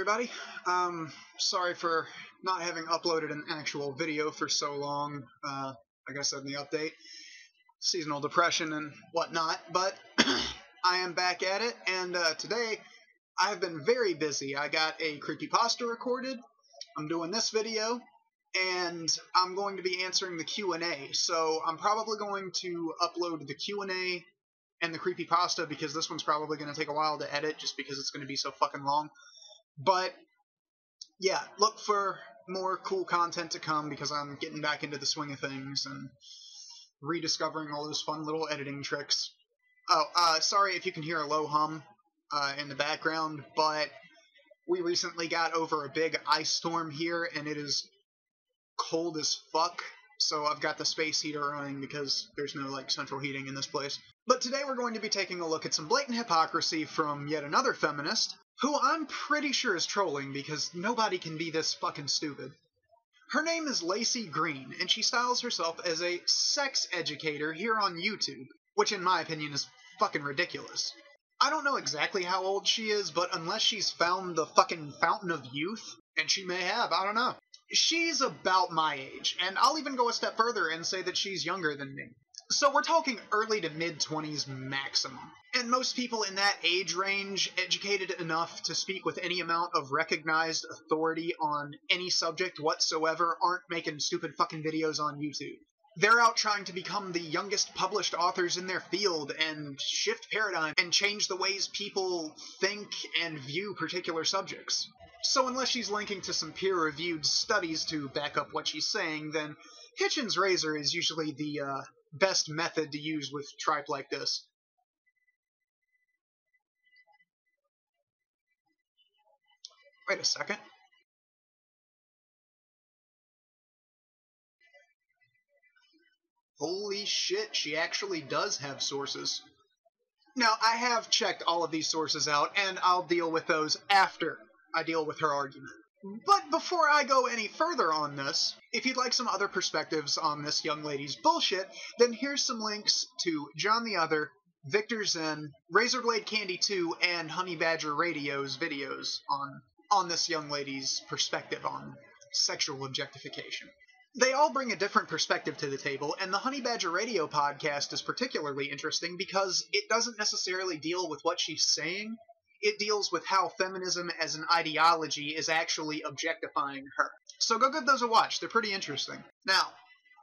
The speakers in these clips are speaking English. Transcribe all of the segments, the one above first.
everybody. Sorry for not having uploaded an actual video for so long, like I said in the update. Seasonal depression and whatnot, but I am back at it, and today I have been very busy. I got a creepypasta recorded, I'm doing this video, and I'm going to be answering the Q&A, so I'm probably going to upload the Q&A and the creepypasta because this one's probably going to take a while to edit just because it's going to be so fucking long. But yeah, look for more cool content to come because I'm getting back into the swing of things and rediscovering all those fun little editing tricks. Oh, sorry if you can hear a low hum in the background, but we recently got over a big ice storm here and it is cold as fuck, so I've got the space heater running because there's no central heating in this place. But today we're going to be taking a look at some blatant hypocrisy from yet another feminist, who I'm pretty sure is trolling because nobody can be this fucking stupid. Her name is Laci Green, and she styles herself as a sex educator here on YouTube, which in my opinion is fucking ridiculous. I don't know exactly how old she is, but unless she's found the fucking fountain of youth, and she may have, I don't know. She's about my age, and I'll even go a step further and say that she's younger than me. So we're talking early to mid-20s maximum. And most people in that age range, educated enough to speak with any amount of recognized authority on any subject whatsoever, aren't making stupid fucking videos on YouTube. They're out trying to become the youngest published authors in their field and shift paradigm and change the ways people think and view particular subjects. So unless she's linking to some peer-reviewed studies to back up what she's saying, then Hitchens' razor is usually the best method to use with tripe like this. Wait a second. Holy shit, she actually does have sources. Now, I have checked all of these sources out, and I'll deal with those after I deal with her argument. But before I go any further on this, if you'd like some other perspectives on this young lady's bullshit, then here's some links to John the Other, Victor Zen, Razorblade Candy 2, and Honey Badger Radio's videos on this young lady's perspective on sexual objectification. They all bring a different perspective to the table, and the Honey Badger Radio podcast is particularly interesting because it doesn't necessarily deal with what she's saying. It deals with how feminism as an ideology is actually objectifying her. So go give those a watch, they're pretty interesting. Now,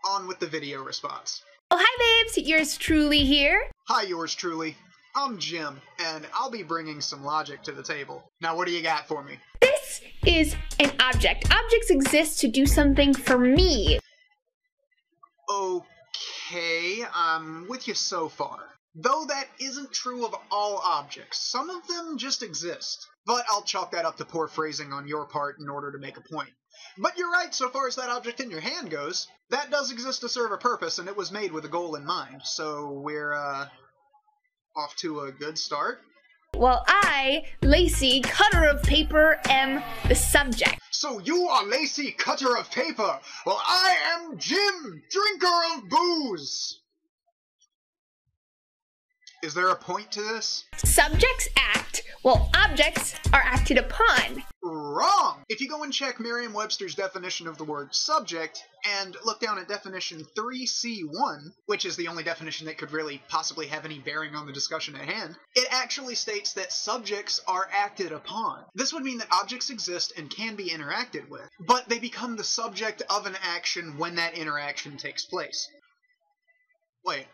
on with the video response. Oh, hi babes, yours truly here. Hi, yours truly. I'm Jim, and I'll be bringing some logic to the table. Now what do you got for me? This is an object. Objects exist to do something for me. Okay, I'm with you so far. Though that isn't true of all objects. Some of them just exist. But I'll chalk that up to poor phrasing on your part in order to make a point. But you're right so far as that object in your hand goes. That does exist to serve a purpose, and it was made with a goal in mind. So we're, off to a good start. Well, I, Laci, cutter of paper, am the subject. So you are Laci, cutter of paper. Well, I am Jim, drinker of booze. Is there a point to this? Subjects act, while objects are acted upon. Wrong! If you go and check Merriam-Webster's definition of the word subject, and look down at definition 3C1, which is the only definition that could really possibly have any bearing on the discussion at hand, it actually states that subjects are acted upon. This would mean that objects exist and can be interacted with, but they become the subject of an action when that interaction takes place. Wait.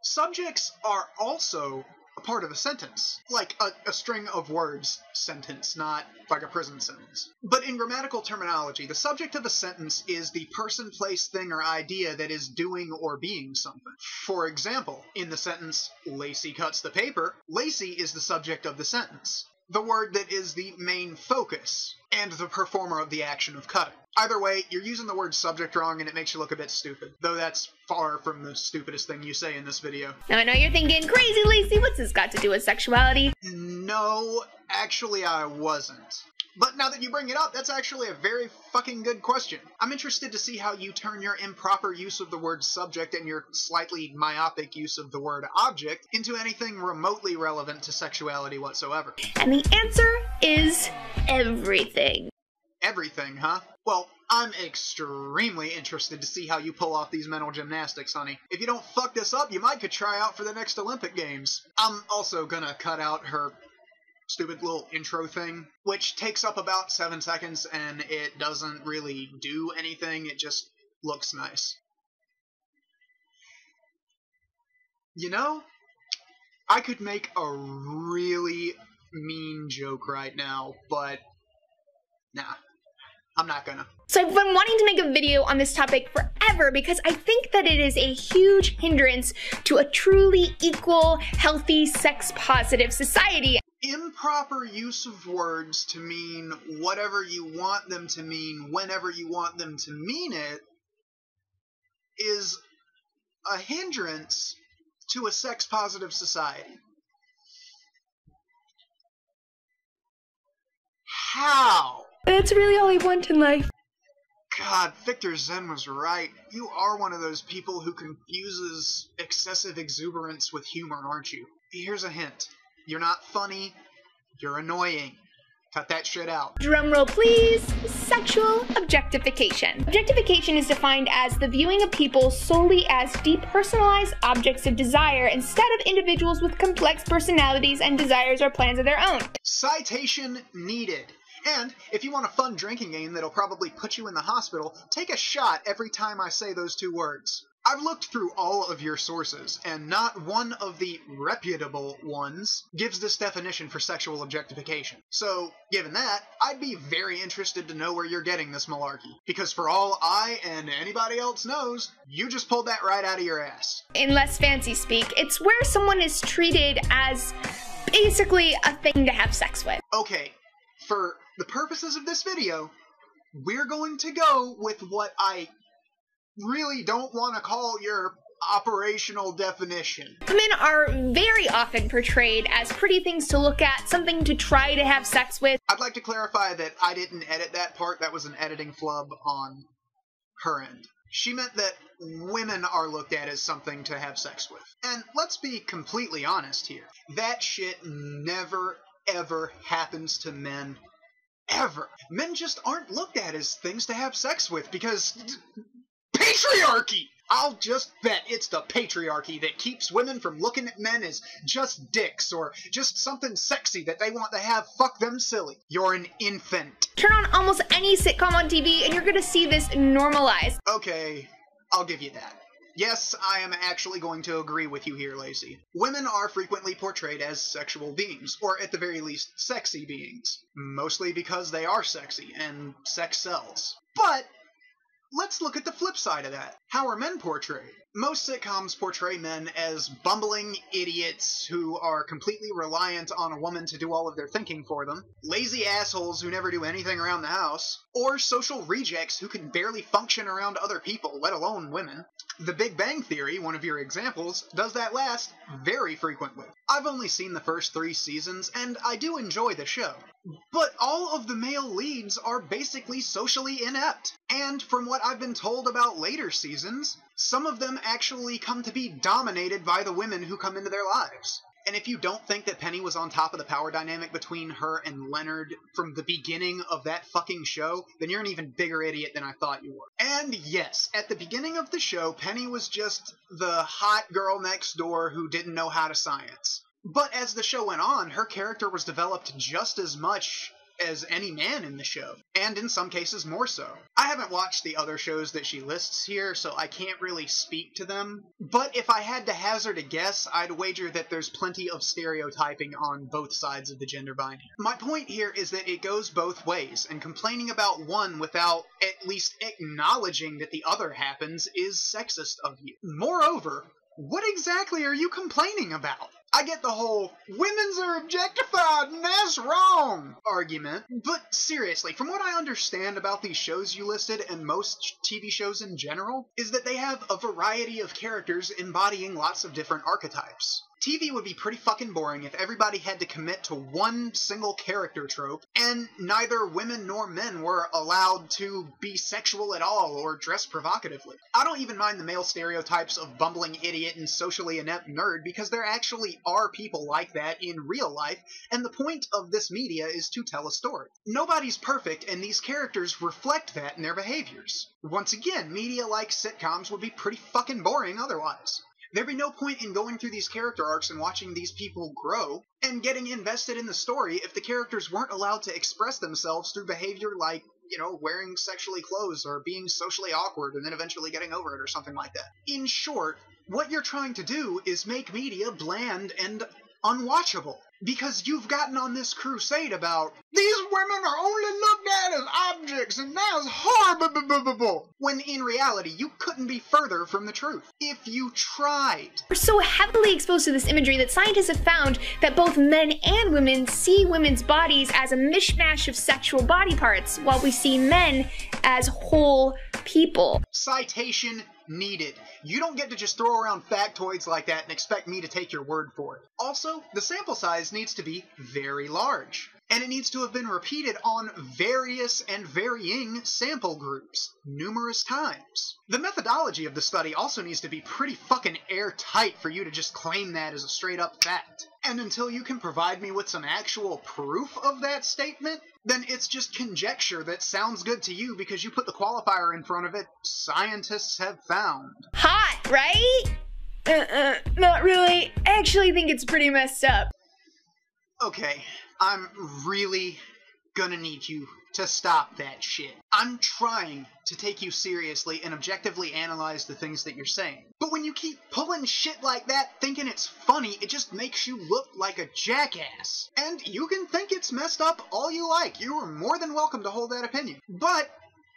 Subjects are also a part of a sentence, like a string of words sentence, not like a prison sentence. But in grammatical terminology, the subject of a sentence is the person, place, thing, or idea that is doing or being something. For example, in the sentence, Laci cuts the paper, Laci is the subject of the sentence, the word that is the main focus, and the performer of the action of cutting. Either way, you're using the word subject wrong and it makes you look a bit stupid, though that's far from the stupidest thing you say in this video. Now I know you're thinking, crazy Laci, what's this got to do with sexuality? No, actually I wasn't. But now that you bring it up, that's actually a very fucking good question. I'm interested to see how you turn your improper use of the word subject and your slightly myopic use of the word object into anything remotely relevant to sexuality whatsoever. And the answer is everything. Everything, huh? Well, I'm extremely interested to see how you pull off these mental gymnastics, honey. If you don't fuck this up, you might could try out for the next Olympic Games. I'm also gonna cut out her stupid little intro thing, which takes up about 7 seconds and it doesn't really do anything, it just looks nice. You know, I could make a really mean joke right now, but nah, I'm not gonna. So I've been wanting to make a video on this topic forever because I think that it is a huge hindrance to a truly equal, healthy, sex-positive society. Improper use of words to mean whatever you want them to mean whenever you want them to mean it is a hindrance to a sex-positive society. How? That's really all I want in life. God, Victor Zen was right. You are one of those people who confuses excessive exuberance with humor, aren't you? Here's a hint. You're not funny. You're annoying. Cut that shit out. Drumroll please. Sexual objectification. Objectification is defined as the viewing of people solely as depersonalized objects of desire instead of individuals with complex personalities and desires or plans of their own. Citation needed. And if you want a fun drinking game that'll probably put you in the hospital, take a shot every time I say those two words. I've looked through all of your sources, and not one of the reputable ones gives this definition for sexual objectification. So, given that, I'd be very interested to know where you're getting this malarkey. Because for all I and anybody else knows, you just pulled that right out of your ass. In less fancy speak, it's where someone is treated as basically a thing to have sex with. Okay, for the purposes of this video, we're going to go with what I really don't want to call your operational definition. Women are very often portrayed as pretty things to look at, something to try to have sex with. I'd like to clarify that I didn't edit that part. That was an editing flub on her end. She meant that women are looked at as something to have sex with. And let's be completely honest here. That shit never, ever happens to men. Ever. Men just aren't looked at as things to have sex with because patriarchy! I'll just bet it's the patriarchy that keeps women from looking at men as just dicks or just something sexy that they want to have fuck them silly. You're an infant. Turn on almost any sitcom on TV and you're gonna see this normalized. Okay, I'll give you that. Yes, I am actually going to agree with you here, Laci. Women are frequently portrayed as sexual beings, or at the very least, sexy beings. Mostly because they are sexy, and sex sells. But let's look at the flip side of that. How are men portrayed? Most sitcoms portray men as bumbling idiots who are completely reliant on a woman to do all of their thinking for them, lazy assholes who never do anything around the house, or social rejects who can barely function around other people, let alone women. The Big Bang Theory, one of your examples, does that last very frequently. I've only seen the first 3 seasons, and I do enjoy the show. But all of the male leads are basically socially inept. And from what I've been told about later seasons, some of them actually come to be dominated by the women who come into their lives. And if you don't think that Penny was on top of the power dynamic between her and Leonard from the beginning of that fucking show, then you're an even bigger idiot than I thought you were. And yes, at the beginning of the show, Penny was just the hot girl next door who didn't know how to science. But as the show went on, her character was developed just as much as any man in the show, and in some cases more so. I haven't watched the other shows that she lists here, so I can't really speak to them, but if I had to hazard a guess, I'd wager that there's plenty of stereotyping on both sides of the gender binary. My point here is that it goes both ways, and complaining about one without at least acknowledging that the other happens is sexist of you. Moreover, what exactly are you complaining about? I get the whole, women's are objectified and that's wrong argument, but seriously, from what I understand about these shows you listed and most TV shows in general, is that they have a variety of characters embodying lots of different archetypes. TV would be pretty fucking boring if everybody had to commit to one single character trope, and neither women nor men were allowed to be sexual at all or dress provocatively. I don't even mind the male stereotypes of bumbling idiot and socially inept nerd, because there actually are people like that in real life, and the point of this media is to tell a story. Nobody's perfect, and these characters reflect that in their behaviors. Once again, media like sitcoms would be pretty fucking boring otherwise. There'd be no point in going through these character arcs and watching these people grow and getting invested in the story if the characters weren't allowed to express themselves through behavior like, wearing sexually clothes or being socially awkward and then eventually getting over it or something like that. In short, what you're trying to do is make media bland and unwatchable, because you've gotten on this crusade about these women are only looked at as objects and that's horrible, when in reality you couldn't be further from the truth if you tried. We're so heavily exposed to this imagery that scientists have found that both men and women see women's bodies as a mishmash of sexual body parts, while we see men as whole people. Citation needed. You don't get to just throw around factoids like that and expect me to take your word for it. Also, the sample size needs to be very large, and it needs to have been repeated on various and varying sample groups numerous times. The methodology of the study also needs to be pretty fucking airtight for you to just claim that as a straight up fact. And until you can provide me with some actual proof of that statement, then it's just conjecture that sounds good to you because you put the qualifier in front of it, scientists have found. Hot, right? Not really. I actually think it's pretty messed up. Okay, I'm really gonna need you to stop that shit. I'm trying to take you seriously and objectively analyze the things that you're saying. But when you keep pulling shit like that thinking it's funny, it just makes you look like a jackass. And you can think it's messed up all you like. You are more than welcome to hold that opinion. But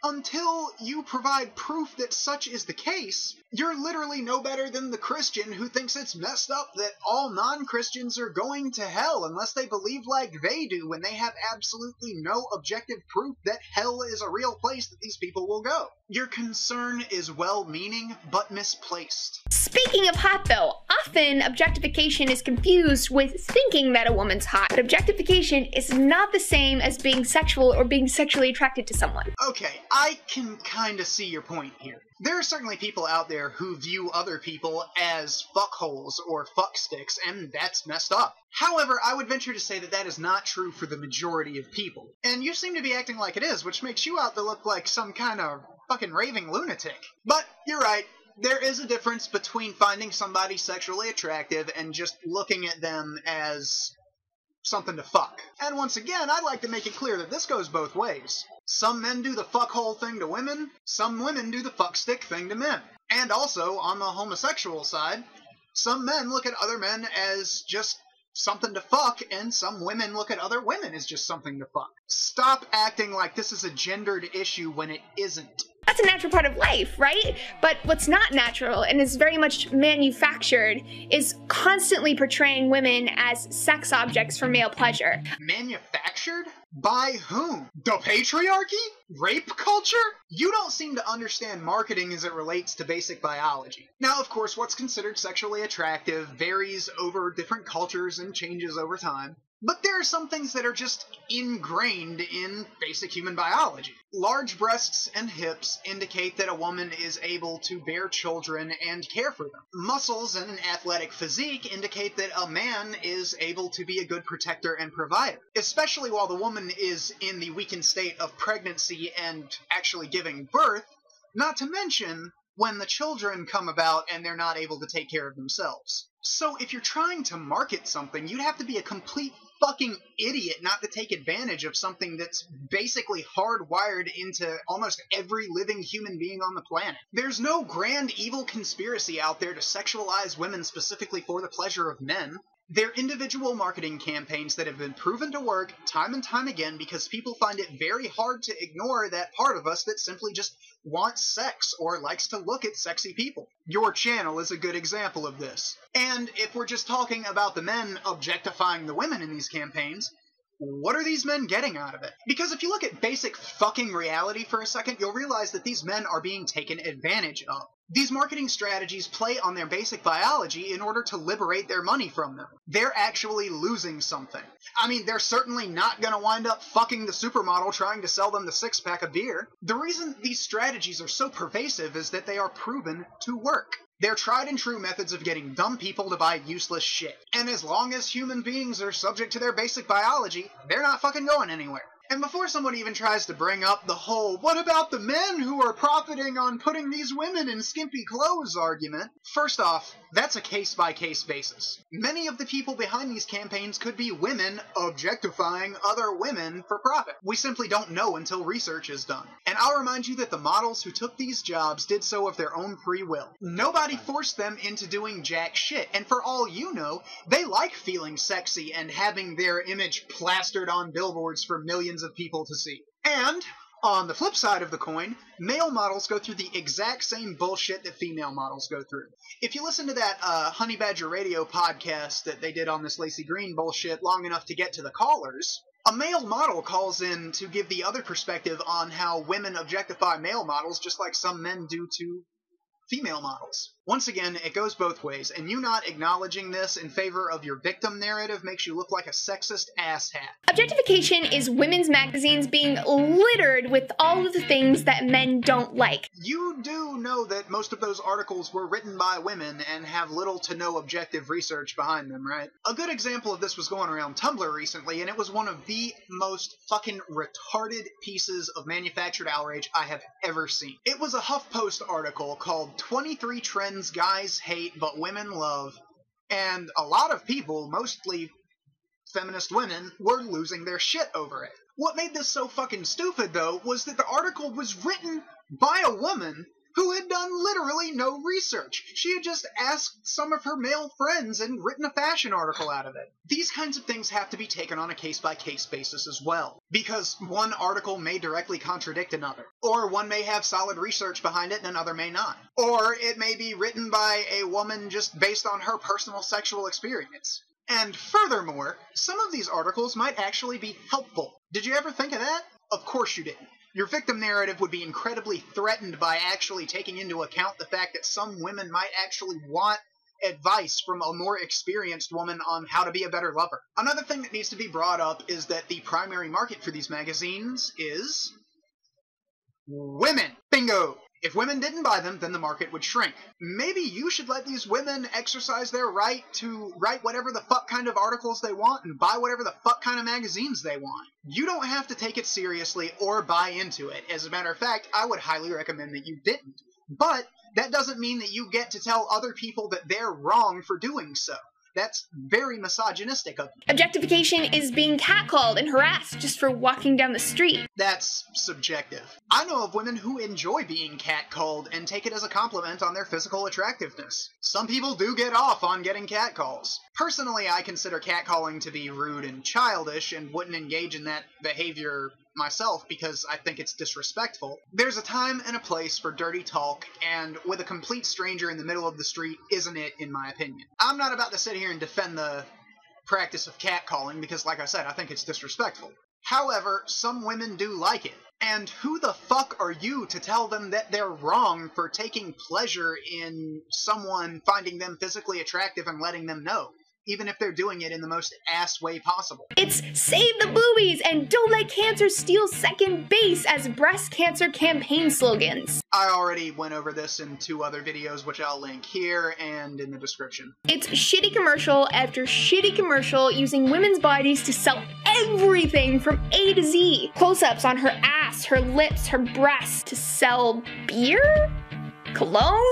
until you provide proof that such is the case, you're literally no better than the Christian who thinks it's messed up that all non-Christians are going to hell unless they believe like they do, when they have absolutely no objective proof that hell is a real place that these people will go. Your concern is well-meaning, but misplaced. Speaking of hot though, often objectification is confused with thinking that a woman's hot, but objectification is not the same as being sexual or being sexually attracted to someone. Okay, I can kinda see your point here. There are certainly people out there who view other people as fuckholes or fucksticks, and that's messed up. However, I would venture to say that that is not true for the majority of people. And you seem to be acting like it is, which makes you out to look like some kind of fucking raving lunatic. But you're right. There is a difference between finding somebody sexually attractive and just looking at them as something to fuck. And once again, I'd like to make it clear that this goes both ways. Some men do the fuckhole thing to women, some women do the fuckstick thing to men. And also, on the homosexual side, some men look at other men as just something to fuck, and some women look at other women as just something to fuck. Stop acting like this is a gendered issue when it isn't. That's a natural part of life, right? But what's not natural, and is very much manufactured, is constantly portraying women as sex objects for male pleasure. Manufactured? By whom? The patriarchy? Rape culture? You don't seem to understand marketing as it relates to basic biology. Now, of course, what's considered sexually attractive varies over different cultures and changes over time. But there are some things that are just ingrained in basic human biology. Large breasts and hips indicate that a woman is able to bear children and care for them. Muscles and an athletic physique indicate that a man is able to be a good protector and provider, especially while the woman is in the weakened state of pregnancy and actually giving birth, not to mention when the children come about and they're not able to take care of themselves. So if you're trying to market something, you'd have to be a complete fucking idiot not to take advantage of something that's basically hardwired into almost every living human being on the planet. There's no grand evil conspiracy out there to sexualize women specifically for the pleasure of men. They're individual marketing campaigns that have been proven to work time and time again because people find it very hard to ignore that part of us that simply just wants sex or likes to look at sexy people. Your channel is a good example of this. And if we're just talking about the men objectifying the women in these campaigns, what are these men getting out of it? Because if you look at basic fucking reality for a second, you'll realize that these men are being taken advantage of. These marketing strategies play on their basic biology in order to liberate their money from them. They're actually losing something. I mean, they're certainly not gonna wind up fucking the supermodel trying to sell them the six-pack of beer. The reason these strategies are so pervasive is that they are proven to work. They're tried and true methods of getting dumb people to buy useless shit. And as long as human beings are subject to their basic biology, they're not fucking going anywhere. And before someone even tries to bring up the whole "what about the men who are profiting on putting these women in skimpy clothes" argument, first off, that's a case-by-case basis. Many of the people behind these campaigns could be women objectifying other women for profit. We simply don't know until research is done. And I'll remind you that the models who took these jobs did so of their own free will. Nobody forced them into doing jack shit, and for all you know, they like feeling sexy and having their image plastered on billboards for millions of people to see. And on the flip side of the coin, male models go through the exact same bullshit that female models go through. If you listen to that Honey Badger Radio podcast that they did on this Laci Green bullshit long enough to get to the callers, a male model calls in to give the other perspective on how women objectify male models just like some men do to female models. Once again, it goes both ways, and you not acknowledging this in favor of your victim narrative makes you look like a sexist asshat. Objectification is women's magazines being littered with all of the things that men don't like. You do know that most of those articles were written by women and have little to no objective research behind them, right? A good example of this was going around Tumblr recently, and it was one of the most fucking retarded pieces of manufactured outrage I have ever seen. It was a HuffPost article called 23 Trends Guys Hate But Women Love, and a lot of people, mostly feminist women, were losing their shit over it. What made this so fucking stupid, though, was that the article was written by a woman who had done literally no research. She had just asked some of her male friends and written a fashion article out of it. These kinds of things have to be taken on a case-by-case basis as well, because one article may directly contradict another, or one may have solid research behind it and another may not, or it may be written by a woman just based on her personal sexual experience. And furthermore, some of these articles might actually be helpful. Did you ever think of that? Of course you didn't. Your victim narrative would be incredibly threatened by actually taking into account the fact that some women might actually want advice from a more experienced woman on how to be a better lover. Another thing that needs to be brought up is that the primary market for these magazines is women. Bingo! If women didn't buy them, then the market would shrink. Maybe you should let these women exercise their right to write whatever the fuck kind of articles they want and buy whatever the fuck kind of magazines they want. You don't have to take it seriously or buy into it. As a matter of fact, I would highly recommend that you didn't. But that doesn't mean that you get to tell other people that they're wrong for doing so. That's very misogynistic of you. Objectification is being catcalled and harassed just for walking down the street. That's subjective. I know of women who enjoy being catcalled and take it as a compliment on their physical attractiveness. Some people do get off on getting catcalls. Personally, I consider catcalling to be rude and childish and wouldn't engage in that behavior myself because I think it's disrespectful. There's a time and a place for dirty talk, and with a complete stranger in the middle of the street isn't it, in my opinion. I'm not about to sit here and defend the practice of catcalling because, like I said, I think it's disrespectful. However, some women do like it. And who the fuck are you to tell them that they're wrong for taking pleasure in someone finding them physically attractive and letting them know? Even if they're doing it in the most ass way possible. It's save the boobies and don't let cancer steal second base as breast cancer campaign slogans. I already went over this in 2 other videos, which I'll link here and in the description. It's shitty commercial after shitty commercial using women's bodies to sell everything from A to Z. Close-ups on her ass, her lips, her breasts to sell beer? Cologne?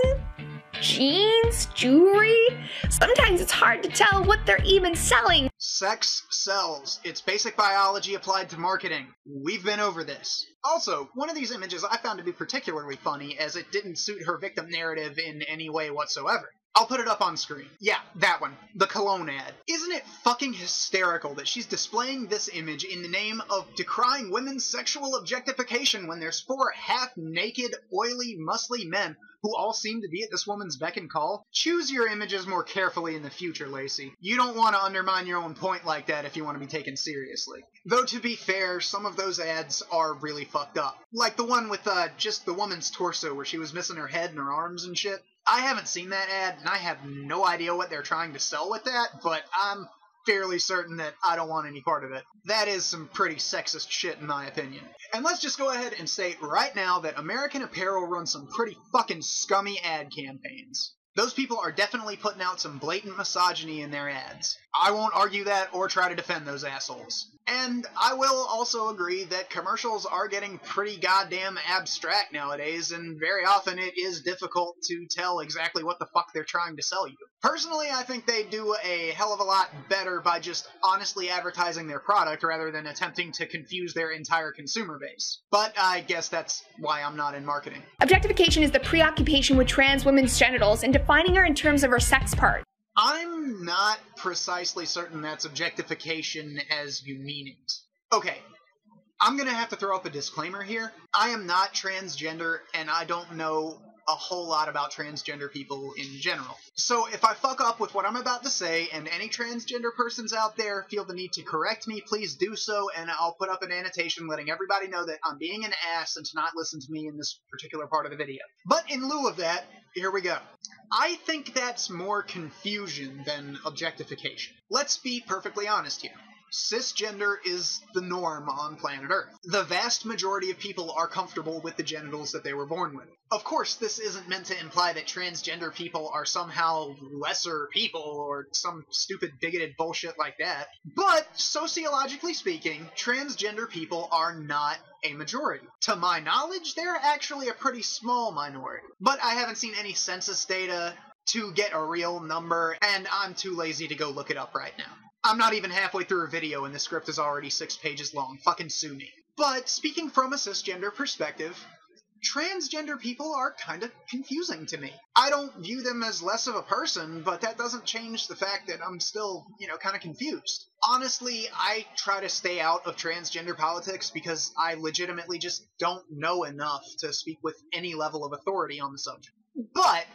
Jeans, jewelry. Sometimes it's hard to tell what they're even selling. Sex sells. It's basic biology applied to marketing. We've been over this. Also, one of these images I found to be particularly funny as it didn't suit her victim narrative in any way whatsoever. I'll put it up on screen. Yeah, that one. The cologne ad. Isn't it fucking hysterical that she's displaying this image in the name of decrying women's sexual objectification when there's four half-naked, oily, muscly men who all seem to be at this woman's beck and call? Choose your images more carefully in the future, Laci. You don't want to undermine your own point like that if you want to be taken seriously. Though, to be fair, some of those ads are really fucked up. Like the one with just the woman's torso where she was missing her head and her arms and shit. I haven't seen that ad, and I have no idea what they're trying to sell with that, but I'm fairly certain that I don't want any part of it. That is some pretty sexist shit in my opinion. And let's just go ahead and state right now that American Apparel runs some pretty fucking scummy ad campaigns. Those people are definitely putting out some blatant misogyny in their ads. I won't argue that or try to defend those assholes. And I will also agree that commercials are getting pretty goddamn abstract nowadays, and very often it is difficult to tell exactly what the fuck they're trying to sell you. Personally, I think they do a hell of a lot better by just honestly advertising their product rather than attempting to confuse their entire consumer base. But I guess that's why I'm not in marketing. Objectification is the preoccupation with trans women's genitals and defining her in terms of her sex part. I'm not precisely certain that's objectification as you mean it. Okay, I'm gonna have to throw up a disclaimer here. I am not transgender, and I don't know a whole lot about transgender people in general. So if I fuck up with what I'm about to say, and any transgender persons out there feel the need to correct me, please do so, and I'll put up an annotation letting everybody know that I'm being an ass and to not listen to me in this particular part of the video. But in lieu of that, here we go. I think that's more confusion than objectification. Let's be perfectly honest here. Cisgender is the norm on planet Earth. The vast majority of people are comfortable with the genitals that they were born with. Of course, this isn't meant to imply that transgender people are somehow lesser people or some stupid bigoted bullshit like that. But, sociologically speaking, transgender people are not a majority. To my knowledge, they're actually a pretty small minority. But I haven't seen any census data to get a real number, and I'm too lazy to go look it up right now. I'm not even halfway through a video and the script is already 6 pages long. Fucking sue me. But speaking from a cisgender perspective, transgender people are kind of confusing to me. I don't view them as less of a person, but that doesn't change the fact that I'm still, kind of confused. Honestly, I try to stay out of transgender politics because I legitimately just don't know enough to speak with any level of authority on the subject. But,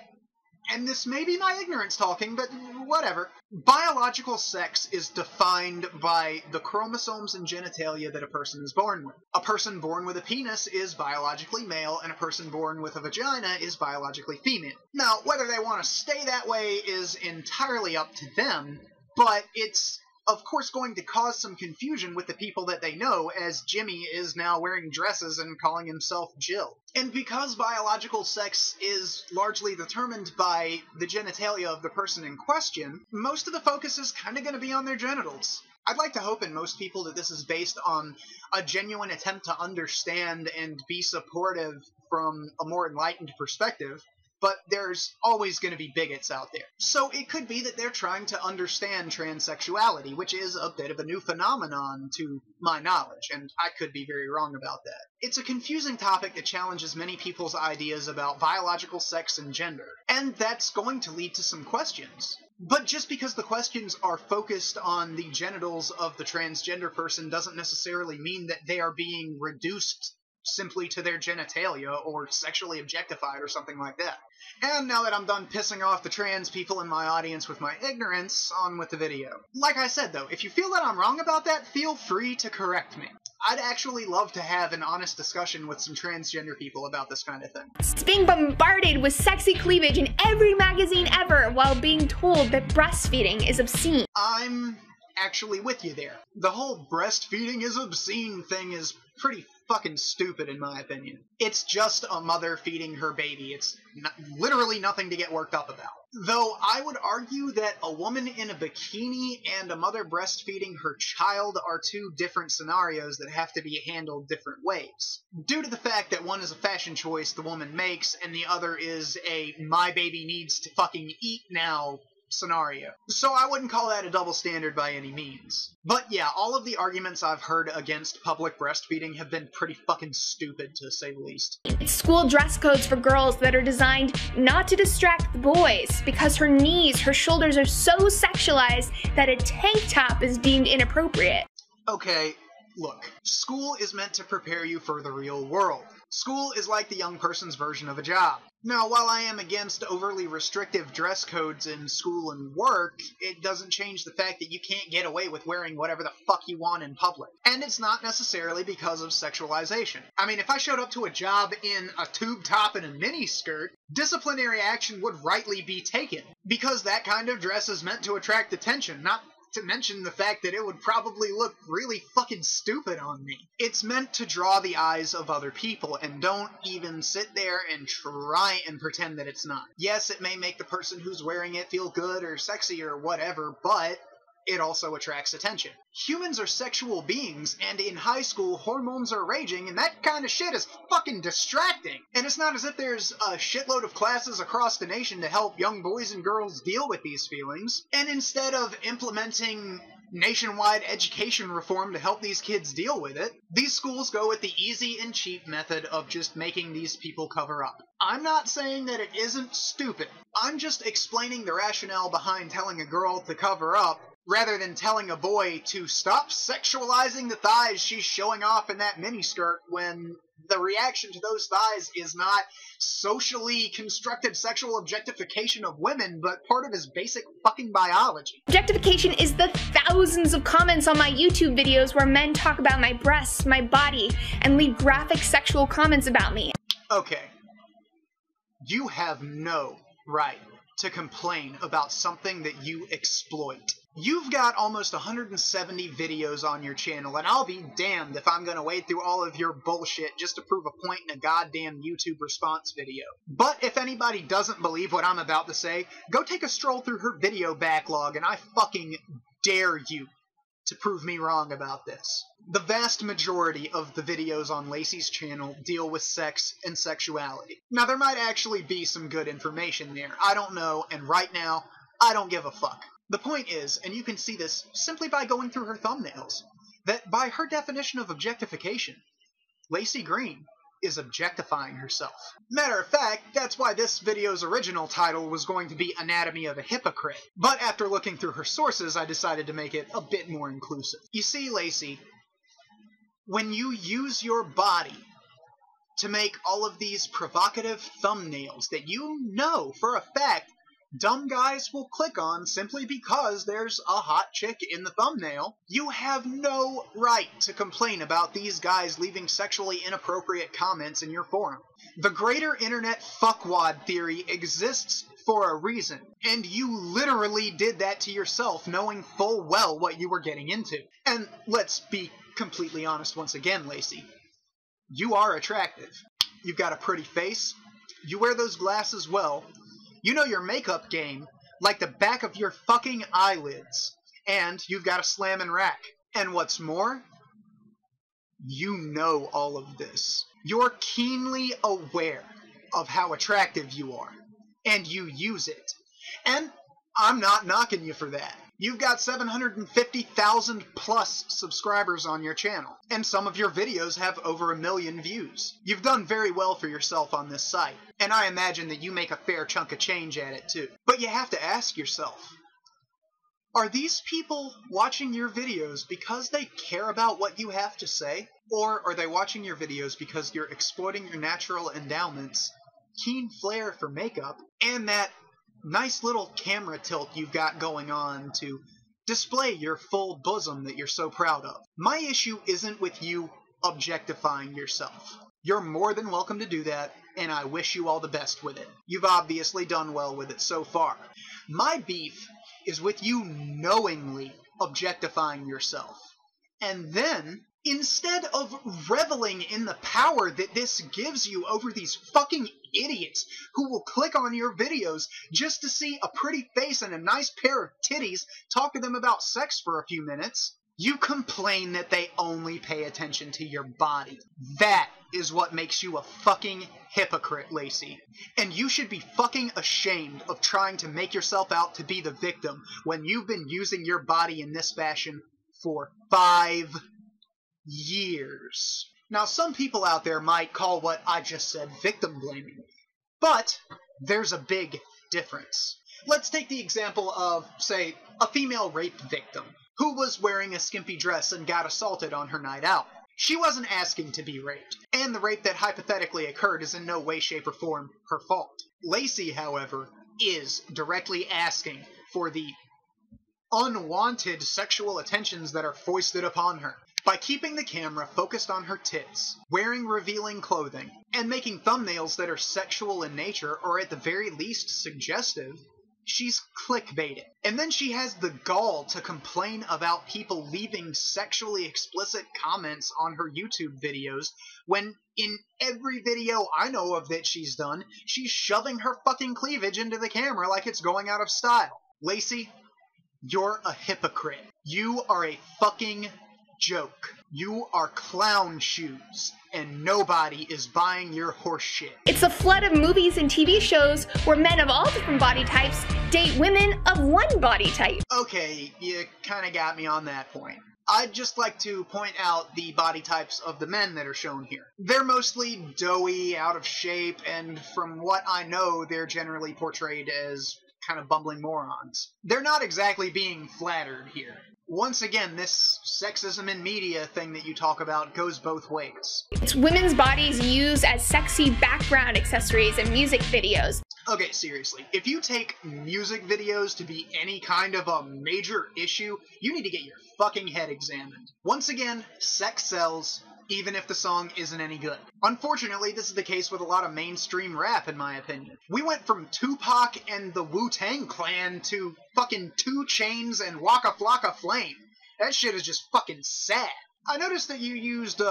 and this may be my ignorance talking, but whatever. Biological sex is defined by the chromosomes and genitalia that a person is born with. A person born with a penis is biologically male, and a person born with a vagina is biologically female. Now, whether they want to stay that way is entirely up to them, but it's of course going to cause some confusion with the people that they know, as Jimmy is now wearing dresses and calling himself Jill. And because biological sex is largely determined by the genitalia of the person in question, most of the focus is kind of going to be on their genitals. I'd like to hope in most people that this is based on a genuine attempt to understand and be supportive from a more enlightened perspective, but there's always going to be bigots out there. So it could be that they're trying to understand transsexuality, which is a bit of a new phenomenon to my knowledge, and I could be very wrong about that. It's a confusing topic that challenges many people's ideas about biological sex and gender, and that's going to lead to some questions. But just because the questions are focused on the genitals of the transgender person doesn't necessarily mean that they are being reduced simply to their genitalia or sexually objectified or something like that. And now that I'm done pissing off the trans people in my audience with my ignorance, on with the video. Like I said though, if you feel that I'm wrong about that, feel free to correct me. I'd actually love to have an honest discussion with some transgender people about this kind of thing. It's being bombarded with sexy cleavage in every magazine ever while being told that breastfeeding is obscene. I'm actually with you there. The whole breastfeeding is obscene thing is pretty fucking stupid in my opinion. It's just a mother feeding her baby. It's literally nothing to get worked up about. Though I would argue that a woman in a bikini and a mother breastfeeding her child are two different scenarios that have to be handled different ways. Due to the fact that one is a fashion choice the woman makes and the other is a my baby needs to fucking eat now scenario. So I wouldn't call that a double standard by any means. But yeah, all of the arguments I've heard against public breastfeeding have been pretty fucking stupid, to say the least. School dress codes for girls that are designed not to distract the boys because her knees, her shoulders are so sexualized that a tank top is deemed inappropriate. Okay, look, school is meant to prepare you for the real world. School is like the young person's version of a job. Now, while I am against overly restrictive dress codes in school and work, it doesn't change the fact that you can't get away with wearing whatever the fuck you want in public. And it's not necessarily because of sexualization. I mean, if I showed up to a job in a tube top and a mini skirt, disciplinary action would rightly be taken, because that kind of dress is meant to attract attention, not to mention the fact that it would probably look really fucking stupid on me. It's meant to draw the eyes of other people, and don't even sit there and try and pretend that it's not. Yes, it may make the person who's wearing it feel good or sexy or whatever, but it also attracts attention. Humans are sexual beings, and in high school, hormones are raging, and that kind of shit is fucking distracting. And it's not as if there's a shitload of classes across the nation to help young boys and girls deal with these feelings. And instead of implementing nationwide education reform to help these kids deal with it, these schools go with the easy and cheap method of just making these people cover up. I'm not saying that it isn't stupid. I'm just explaining the rationale behind telling a girl to cover up, rather than telling a boy to stop sexualizing the thighs she's showing off in that miniskirt, when the reaction to those thighs is not socially constructed sexual objectification of women, but part of his basic fucking biology. Objectification is the thousands of comments on my YouTube videos where men talk about my breasts, my body, and leave graphic sexual comments about me. Okay. You have no right to complain about something that you exploit. You've got almost 170 videos on your channel, and I'll be damned if I'm gonna wade through all of your bullshit just to prove a point in a goddamn YouTube response video. But if anybody doesn't believe what I'm about to say, go take a stroll through her video backlog, and I fucking dare you to prove me wrong about this. The vast majority of the videos on Laci's channel deal with sex and sexuality. Now, there might actually be some good information there. I don't know, and right now, I don't give a fuck. The point is, and you can see this simply by going through her thumbnails, that by her definition of objectification, Laci Green is objectifying herself. Matter of fact, that's why this video's original title was going to be Anatomy of a Hypocrite. But after looking through her sources, I decided to make it a bit more inclusive. You see, Laci, when you use your body to make all of these provocative thumbnails that you know for a fact dumb guys will click on simply because there's a hot chick in the thumbnail, you have no right to complain about these guys leaving sexually inappropriate comments in your forum. The greater internet fuckwad theory exists for a reason, and you literally did that to yourself knowing full well what you were getting into. And let's be completely honest once again, Laci. You are attractive. You've got a pretty face. You wear those glasses well. You know your makeup game like the back of your fucking eyelids. And you've got a slamming rack. And what's more, you know all of this. You're keenly aware of how attractive you are. And you use it. And I'm not knocking you for that. You've got 750,000 plus subscribers on your channel, and some of your videos have over 1 million views. You've done very well for yourself on this site, and I imagine that you make a fair chunk of change at it too. But you have to ask yourself, are these people watching your videos because they care about what you have to say? Or are they watching your videos because you're exploiting your natural endowments, keen flair for makeup, and that nice little camera tilt you've got going on to display your full bosom that you're so proud of? My issue isn't with you objectifying yourself. You're more than welcome to do that, and I wish you all the best with it. You've obviously done well with it so far. My beef is with you knowingly objectifying yourself. And then, instead of reveling in the power that this gives you over these fucking idiots who will click on your videos just to see a pretty face and a nice pair of titties, talk to them about sex for a few minutes, You complain that they only pay attention to your body. That is what makes you a fucking hypocrite, Laci. And you should be fucking ashamed of trying to make yourself out to be the victim when you've been using your body in this fashion for 5 years. Now, some people out there might call what I just said victim blaming, but there's a big difference. Let's take the example of, say, a female rape victim who was wearing a skimpy dress and got assaulted on her night out. She wasn't asking to be raped, and the rape that hypothetically occurred is in no way, shape, or form her fault. Laci, however, is directly asking for the unwanted sexual attentions that are foisted upon her. By keeping the camera focused on her tits, wearing revealing clothing, and making thumbnails that are sexual in nature, or at the very least suggestive, she's clickbaiting. And then she has the gall to complain about people leaving sexually explicit comments on her YouTube videos, when in every video I know of that she's done, she's shoving her fucking cleavage into the camera like it's going out of style. Laci, you're a hypocrite. You are a fucking joke. You are clown shoes, and nobody is buying your horse shit. It's a flood of movies and TV shows where men of all different body types date women of one body type. Okay, you kinda got me on that point. I'd just like to point out the body types of the men that are shown here. They're mostly doughy, out of shape, and from what I know, they're generally portrayed as kind of bumbling morons. They're not exactly being flattered here. Once again, this sexism in media thing that you talk about goes both ways. It's women's bodies used as sexy background accessories in music videos. Okay, seriously, if you take music videos to be any kind of a major issue, you need to get your fucking head examined. Once again, sex sells, even if the song isn't any good. Unfortunately, this is the case with a lot of mainstream rap, in my opinion. We went from Tupac and the Wu-Tang Clan to fucking 2 Chainz and Waka Flocka Flame. That shit is just fucking sad. I noticed that you used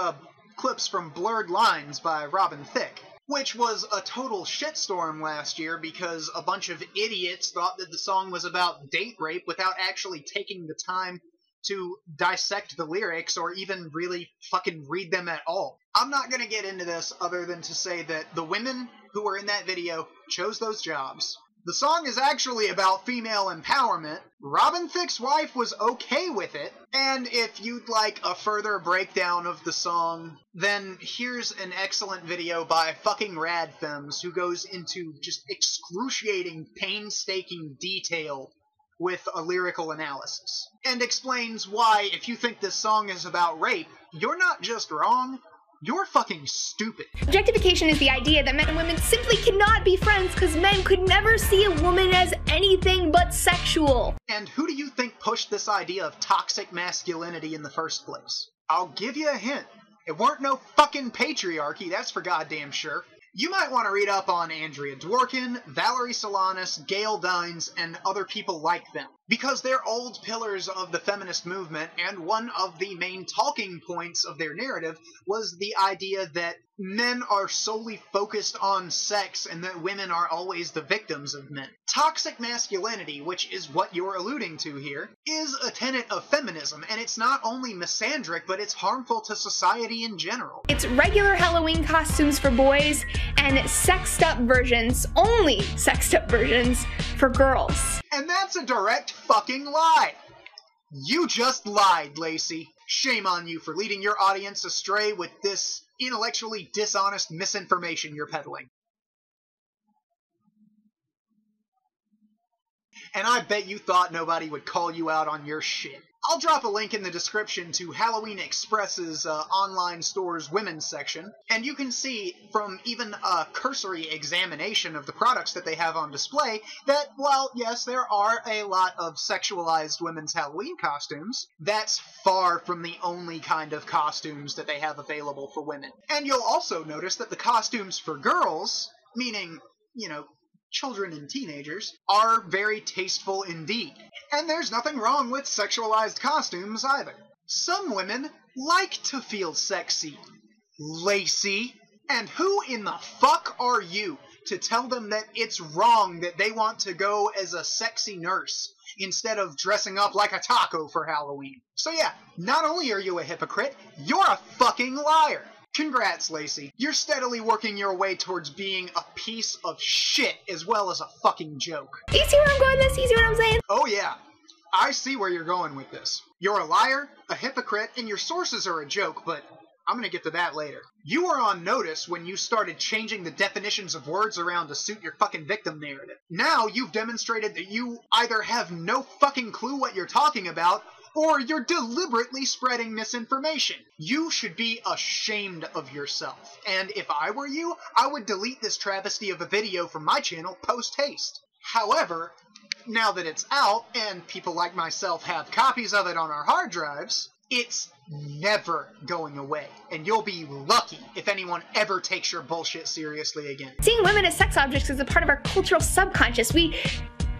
clips from Blurred Lines by Robin Thicke, which was a total shitstorm last year because a bunch of idiots thought that the song was about date rape without actually taking the time to dissect the lyrics or even really fucking read them at all. I'm not gonna get into this other than to say that the women who were in that video chose those jobs. The song is actually about female empowerment. Robin Thicke's wife was okay with it, and if you'd like a further breakdown of the song, then here's an excellent video by fucking Radfems who goes into just excruciating, painstaking detail with a lyrical analysis, and explains why, if you think this song is about rape, you're not just wrong, you're fucking stupid. Objectification is the idea that men and women simply cannot be friends because men could never see a woman as anything but sexual. And who do you think pushed this idea of toxic masculinity in the first place? I'll give you a hint. It weren't no fucking patriarchy, that's for goddamn sure. You might want to read up on Andrea Dworkin, Valerie Solanas, Gail Dines, and other people like them, because they're old pillars of the feminist movement, and one of the main talking points of their narrative was the idea that men are solely focused on sex and that women are always the victims of men. Toxic masculinity, which is what you're alluding to here, is a tenet of feminism, and it's not only misandric, but it's harmful to society in general. It's regular Halloween costumes for boys and sexed up versions, only sexed up versions, for girls. And that's a direct fucking lie. You just lied, Laci. Shame on you for leading your audience astray with this intellectually dishonest misinformation you're peddling. And I bet you thought nobody would call you out on your shit. I'll drop a link in the description to Halloween Express's online store's women's section, and you can see from even a cursory examination of the products that they have on display that, while yes, there are a lot of sexualized women's Halloween costumes, that's far from the only kind of costumes that they have available for women. And you'll also notice that the costumes for girls, meaning, you know, children and teenagers, are very tasteful indeed. And there's nothing wrong with sexualized costumes either. Some women like to feel sexy, Laci. And who in the fuck are you to tell them that it's wrong that they want to go as a sexy nurse instead of dressing up like a taco for Halloween. So yeah, not only are you a hypocrite, you're a fucking liar. Congrats, Laci. You're steadily working your way towards being a piece of shit as well as a fucking joke. You see where I'm going with this? You see what I'm saying? Oh yeah, I see where you're going with this. You're a liar, a hypocrite, and your sources are a joke, but I'm gonna get to that later. You were on notice when you started changing the definitions of words around to suit your fucking victim narrative. Now you've demonstrated that you either have no fucking clue what you're talking about, or you're deliberately spreading misinformation. You should be ashamed of yourself. And if I were you, I would delete this travesty of a video from my channel post-haste. However, now that it's out, and people like myself have copies of it on our hard drives, it's never going away, and you'll be lucky if anyone ever takes your bullshit seriously again. Seeing women as sex objects is a part of our cultural subconscious. We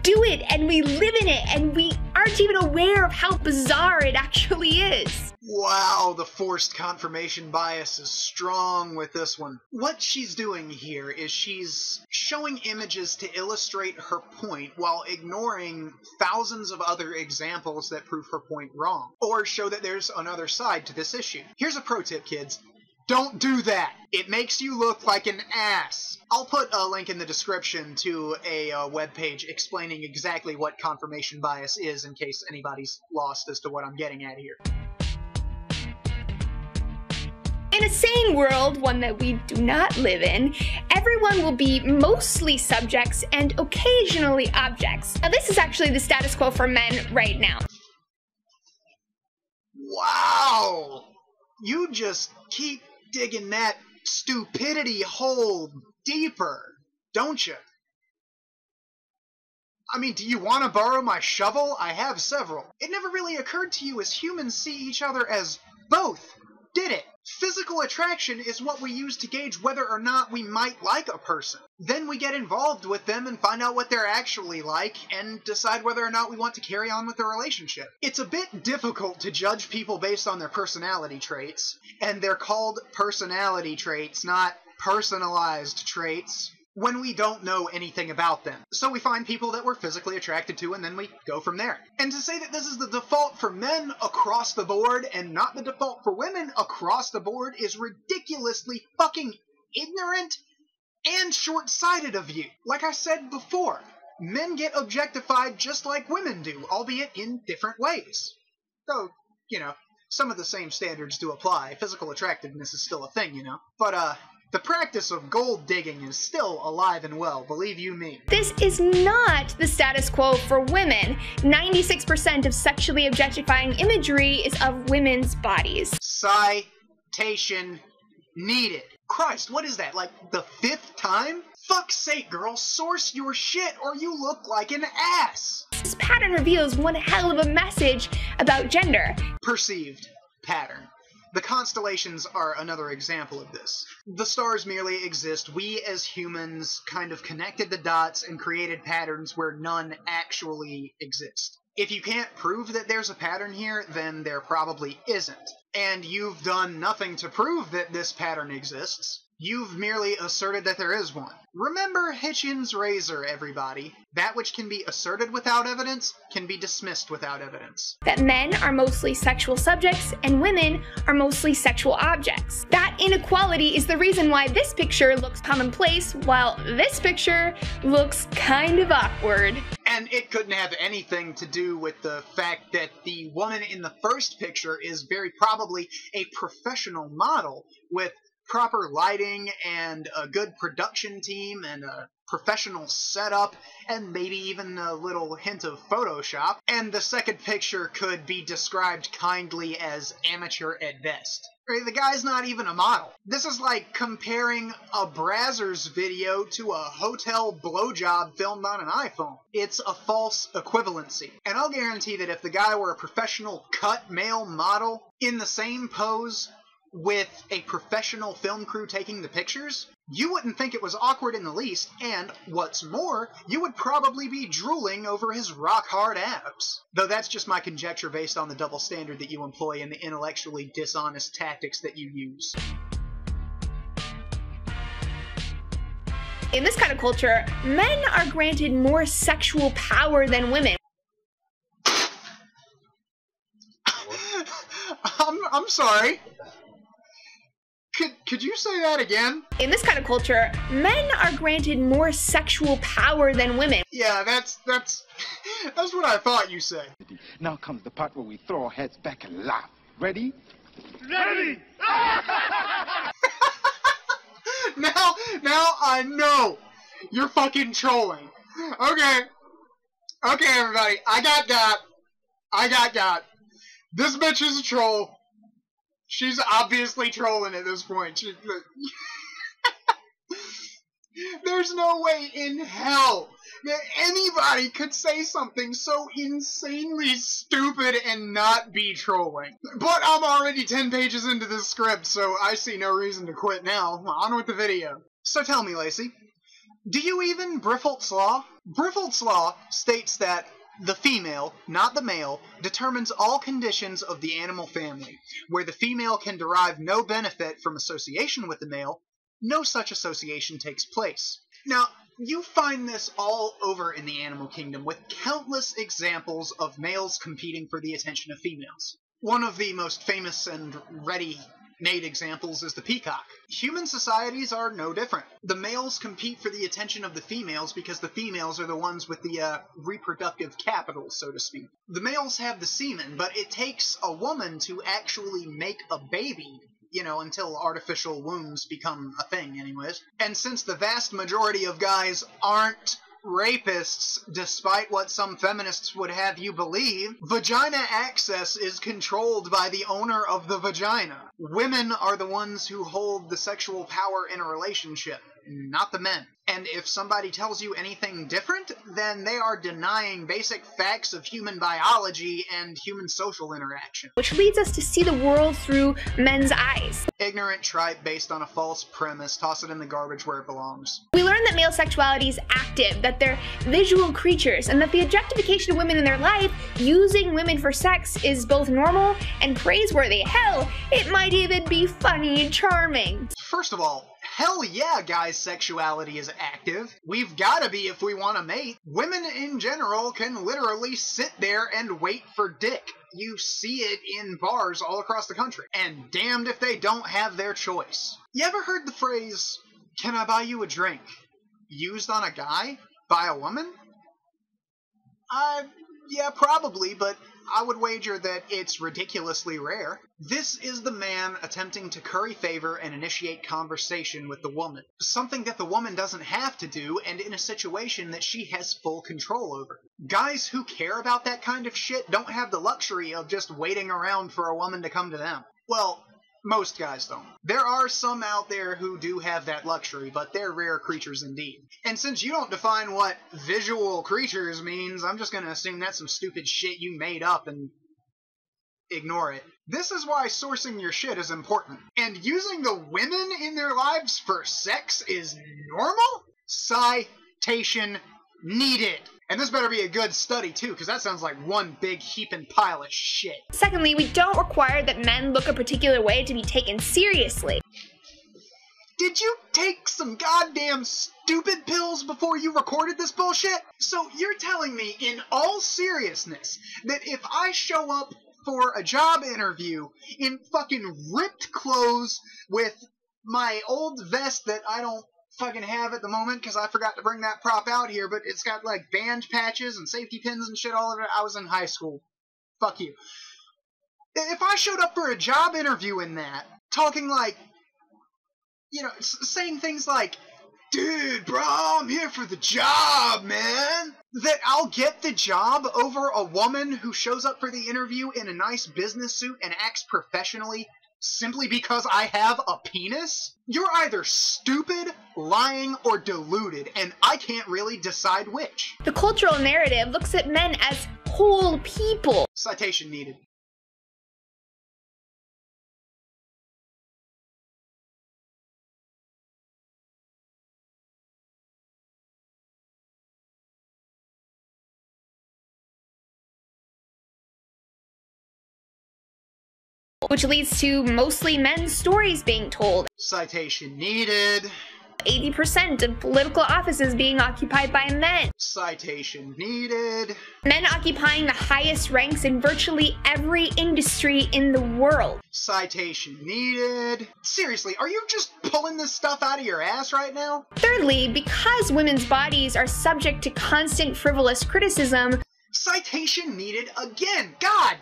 do it, and we live in it, and we aren't even aware of how bizarre it actually is. Wow, the forced confirmation bias is strong with this one. What she's doing here is she's showing images to illustrate her point while ignoring thousands of other examples that prove her point wrong, or show that there's another side to this issue. Here's a pro tip, kids. Don't do that. It makes you look like an ass. I'll put a link in the description to a webpage explaining exactly what confirmation bias is in case anybody's lost as to what I'm getting at here. In a sane world, one that we do not live in, everyone will be mostly subjects and occasionally objects. Now, this is actually the status quo for men right now. Wow! You just keep digging that stupidity hole deeper, don't you? I mean, do you want to borrow my shovel? I have several. It never really occurred to you as humans see each other as both, did it? Physical attraction is what we use to gauge whether or not we might like a person. Then we get involved with them and find out what they're actually like and decide whether or not we want to carry on with the relationship. It's a bit difficult to judge people based on their personality traits, and they're called personality traits, not personalized traits, when we don't know anything about them. So we find people that we're physically attracted to and then we go from there. And to say that this is the default for men across the board and not the default for women across the board is ridiculously fucking ignorant and short-sighted of you. Like I said before, men get objectified just like women do, albeit in different ways. Though, you know, some of the same standards do apply. Physical attractiveness is still a thing, you know. But, the practice of gold digging is still alive and well, believe you me. This is not the status quo for women. 96% of sexually objectifying imagery is of women's bodies. Citation needed. Christ, what is that, like the 5th time? Fuck's sake, girl, source your shit or you look like an ass. This pattern reveals one hell of a message about gender. Perceived pattern. The constellations are another example of this. The stars merely exist. We as humans kind of connected the dots and created patterns where none actually exist. If you can't prove that there's a pattern here, then there probably isn't. And you've done nothing to prove that this pattern exists. You've merely asserted that there is one. Remember Hitchens' razor, everybody. That which can be asserted without evidence can be dismissed without evidence. That men are mostly sexual subjects and women are mostly sexual objects. That inequality is the reason why this picture looks commonplace while this picture looks kind of awkward. And it couldn't have anything to do with the fact that the woman in the first picture is very probably a professional model with proper lighting and a good production team and a professional setup and maybe even a little hint of Photoshop. And the second picture could be described kindly as amateur at best. The guy's not even a model. This is like comparing a Brazzers video to a hotel blowjob filmed on an iPhone. It's a false equivalency. And I'll guarantee that if the guy were a professional cut male model in the same pose with a professional film crew taking the pictures, you wouldn't think it was awkward in the least, and what's more, you would probably be drooling over his rock-hard abs. Though that's just my conjecture based on the double standard that you employ and the intellectually dishonest tactics that you use. In this kind of culture, men are granted more sexual power than women. I'm sorry. Could you say that again? In this kind of culture, men are granted more sexual power than women. Yeah, that's what I thought you said. Now comes the part where we throw our heads back and laugh. Ready? Ready! Now I know you're fucking trolling. Okay, everybody, I got. This bitch is a troll. She's obviously trolling at this point. There's no way in hell that anybody could say something so insanely stupid and not be trolling. But I'm already 10 pages into this script, so I see no reason to quit now. On with the video. So tell me, Laci, do you even Briffault's law? Briffault's law states that the female, not the male, determines all conditions of the animal family. Where the female can derive no benefit from association with the male, no such association takes place. Now, you find this all over in the animal kingdom, with countless examples of males competing for the attention of females. One of the most famous and ready-made examples is the peacock. Human societies are no different. The males compete for the attention of the females because the females are the ones with the reproductive capital, so to speak. The males have the semen, but it takes a woman to actually make a baby, you know, until artificial wombs become a thing anyways. And since the vast majority of guys aren't rapists, despite what some feminists would have you believe, vagina access is controlled by the owner of the vagina. Women are the ones who hold the sexual power in a relationship, not the men. And if somebody tells you anything different, then they are denying basic facts of human biology and human social interaction. Which leads us to see the world through men's eyes. Ignorant tripe based on a false premise. Toss it in the garbage where it belongs. We learn that male sexuality is active, that they're visual creatures, and that the objectification of women in their life, using women for sex, is both normal and praiseworthy. Hell, it might even be funny and charming. First of all, hell yeah, guys' sexuality is active. We've gotta be if we want to mate. Women in general can literally sit there and wait for dick. You see it in bars all across the country. And damned if they don't have their choice. You ever heard the phrase, "Can I buy you a drink?" used on a guy by a woman? Yeah, probably, but I would wager that it's ridiculously rare. This is the man attempting to curry favor and initiate conversation with the woman. Something that the woman doesn't have to do, and in a situation that she has full control over. Guys who care about that kind of shit don't have the luxury of just waiting around for a woman to come to them. Well, most guys don't. There are some out there who do have that luxury, but they're rare creatures indeed. And since you don't define what visual creatures means, I'm just gonna assume that's some stupid shit you made up and ignore it. This is why sourcing your shit is important. And using the women in their lives for sex is normal? Citation needed. And this better be a good study, too, because that sounds like one big heaping pile of shit. Secondly, we don't require that men look a particular way to be taken seriously. Did you take some goddamn stupid pills before you recorded this bullshit? So you're telling me, in all seriousness, that if I show up for a job interview in fucking ripped clothes with my old vest that I don't fucking have at the moment because I forgot to bring that prop out here, but it's got like band patches and safety pins and shit all over it. I was in high school. Fuck you. If I showed up for a job interview in that, talking like, you know, saying things like, "Dude, bro, I'm here for the job, man," that I'll get the job over a woman who shows up for the interview in a nice business suit and acts professionally simply because I have a penis? You're either stupid, lying, or deluded, and I can't really decide which. The cultural narrative looks at men as whole people. Citation needed. Which leads to mostly men's stories being told. Citation needed. 80% of political offices being occupied by men. Citation needed. Men occupying the highest ranks in virtually every industry in the world. Citation needed. Seriously, are you just pulling this stuff out of your ass right now? Thirdly, because women's bodies are subject to constant frivolous criticism. Citation needed again. God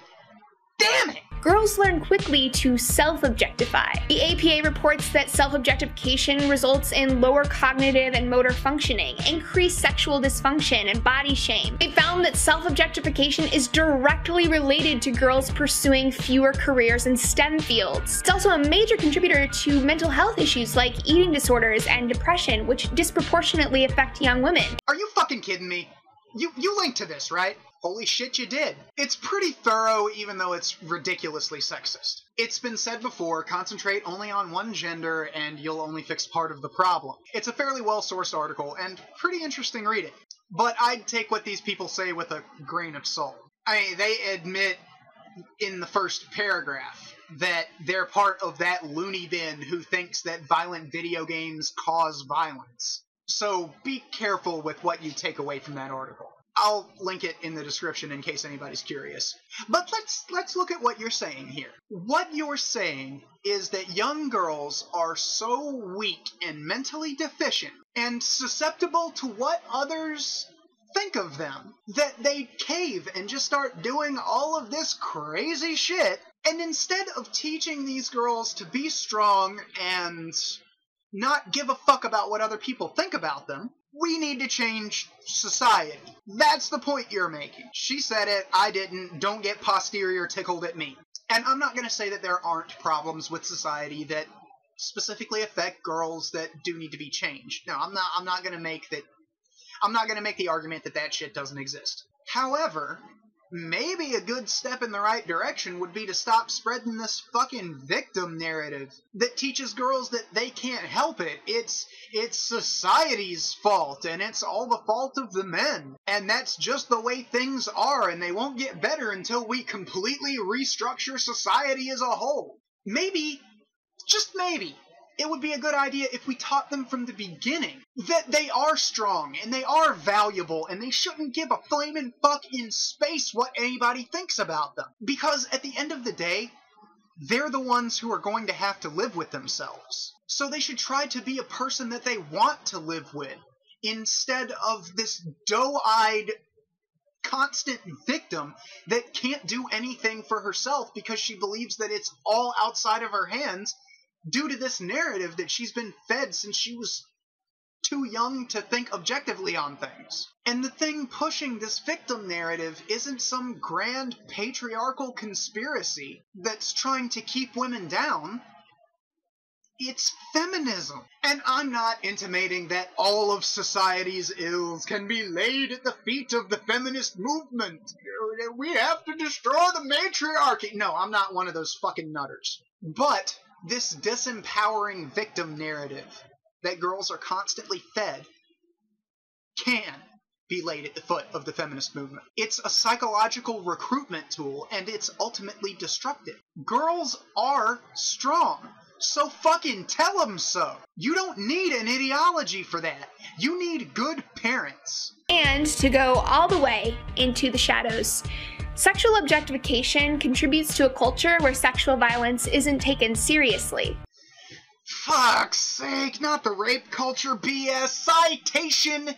damn it! Girls learn quickly to self-objectify. The APA reports that self-objectification results in lower cognitive and motor functioning, increased sexual dysfunction, and body shame. They found that self-objectification is directly related to girls pursuing fewer careers in STEM fields. It's also a major contributor to mental health issues like eating disorders and depression, which disproportionately affect young women. Are you fucking kidding me? You linked to this, right? Holy shit, you did. It's pretty thorough, even though it's ridiculously sexist. It's been said before, concentrate only on one gender and you'll only fix part of the problem. It's a fairly well-sourced article and pretty interesting reading. But I'd take what these people say with a grain of salt. I mean, they admit in the first paragraph that they're part of that loony bin who thinks that violent video games cause violence. So be careful with what you take away from that article. I'll link it in the description in case anybody's curious. But let's look at what you're saying here. What you're saying is that young girls are so weak and mentally deficient and susceptible to what others think of them that they cave and just start doing all of this crazy shit. And instead of teaching these girls to be strong and not give a fuck about what other people think about them, we need to change society. That's the point you're making. She said it, I didn't. Don't get posterior tickled at me. And I'm not going to say that there aren't problems with society that specifically affect girls that do need to be changed. No, I'm not going to make the argument that that shit doesn't exist. However, maybe a good step in the right direction would be to stop spreading this fucking victim narrative that teaches girls that they can't help it. It's society's fault, and it's all the fault of the men. And that's just the way things are, and they won't get better until we completely restructure society as a whole. Maybe, just maybe, it would be a good idea if we taught them from the beginning that they are strong and they are valuable and they shouldn't give a flaming fuck in space what anybody thinks about them. Because at the end of the day, they're the ones who are going to have to live with themselves. So they should try to be a person that they want to live with instead of this doe-eyed constant victim that can't do anything for herself because she believes that it's all outside of her hands due to this narrative that she's been fed since she was too young to think objectively on things. And the thing pushing this victim narrative isn't some grand patriarchal conspiracy that's trying to keep women down. It's feminism. And I'm not intimating that all of society's ills can be laid at the feet of the feminist movement. We have to destroy the matriarchy. No, I'm not one of those fucking nutters. But this disempowering victim narrative that girls are constantly fed can be laid at the foot of the feminist movement. It's a psychological recruitment tool, and it's ultimately destructive. Girls are strong, so fucking tell them so. You don't need an ideology for that. You need good parents. And to go all the way into the shadows, sexual objectification contributes to a culture where sexual violence isn't taken seriously. Fuck's sake, not the rape culture BS. Citation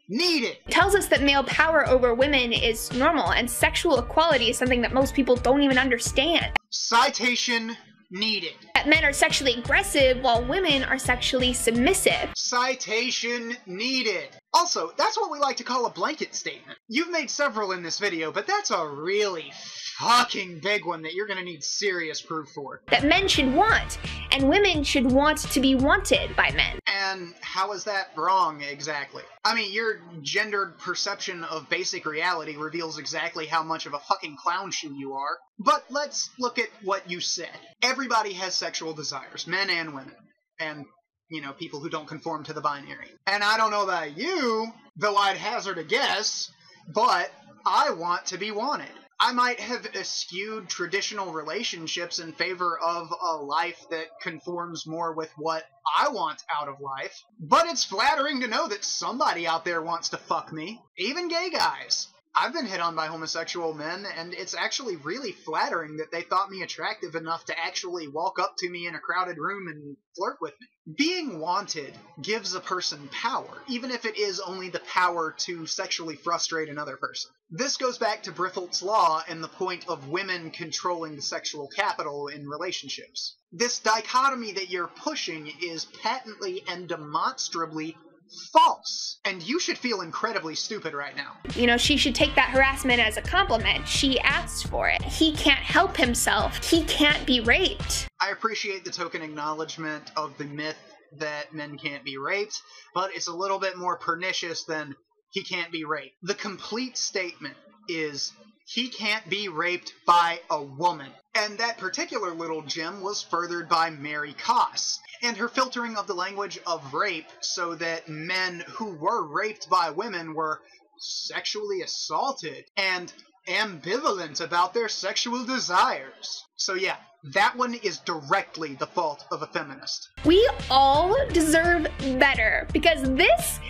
needed. It tells us that male power over women is normal, and sexual equality is something that most people don't even understand. Citation needed. That men are sexually aggressive while women are sexually submissive. Citation needed. Also, that's what we like to call a blanket statement. You've made several in this video, but that's a really fucking big one that you're gonna need serious proof for. That men should want, and women should want to be wanted by men. And how is that wrong, exactly? I mean, your gendered perception of basic reality reveals exactly how much of a fucking clown shoe you are. But let's look at what you said. Everybody has sexual desires, men and women. And, you know, people who don't conform to the binary. And I don't know about you, though I'd hazard a guess, but I want to be wanted. I might have eschewed traditional relationships in favor of a life that conforms more with what I want out of life, but it's flattering to know that somebody out there wants to fuck me, even gay guys. I've been hit on by homosexual men, and it's actually really flattering that they thought me attractive enough to actually walk up to me in a crowded room and flirt with me. Being wanted gives a person power, even if it is only the power to sexually frustrate another person. This goes back to Briffault's law and the point of women controlling the sexual capital in relationships. This dichotomy that you're pushing is patently and demonstrably false, and you should feel incredibly stupid right now. You know, she should take that harassment as a compliment. She asked for it. He can't help himself. He can't be raped. I appreciate the token acknowledgement of the myth that men can't be raped, but it's a little bit more pernicious than he can't be raped. The complete statement is he can't be raped by a woman. And that particular little gem was furthered by Mary Koss and her filtering of the language of rape so that men who were raped by women were sexually assaulted and ambivalent about their sexual desires. So yeah, that one is directly the fault of a feminist. We all deserve better, because this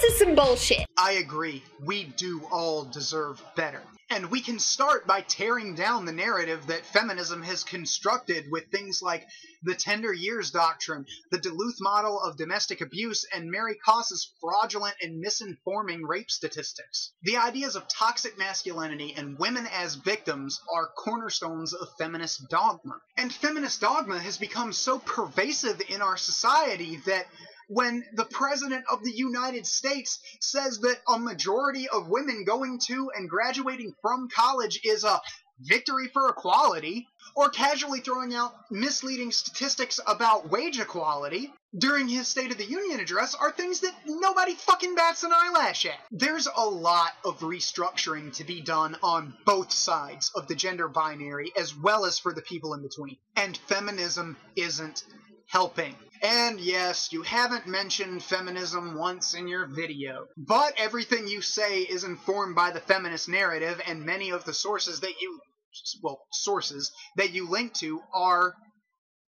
is some bullshit. I agree. We do all deserve better. And we can start by tearing down the narrative that feminism has constructed with things like the tender years doctrine, the Duluth model of domestic abuse, and Mary Koss's fraudulent and misinforming rape statistics. The ideas of toxic masculinity and women as victims are cornerstones of feminist dogma. And feminist dogma has become so pervasive in our society that when the President of the United States says that a majority of women going to and graduating from college is a victory for equality, or casually throwing out misleading statistics about wage equality during his State of the Union address, are things that nobody fucking bats an eyelash at. There's a lot of restructuring to be done on both sides of the gender binary, as well as for the people in between. And feminism isn't helping. And yes, you haven't mentioned feminism once in your video, but everything you say is informed by the feminist narrative, and many of the sources that you link to are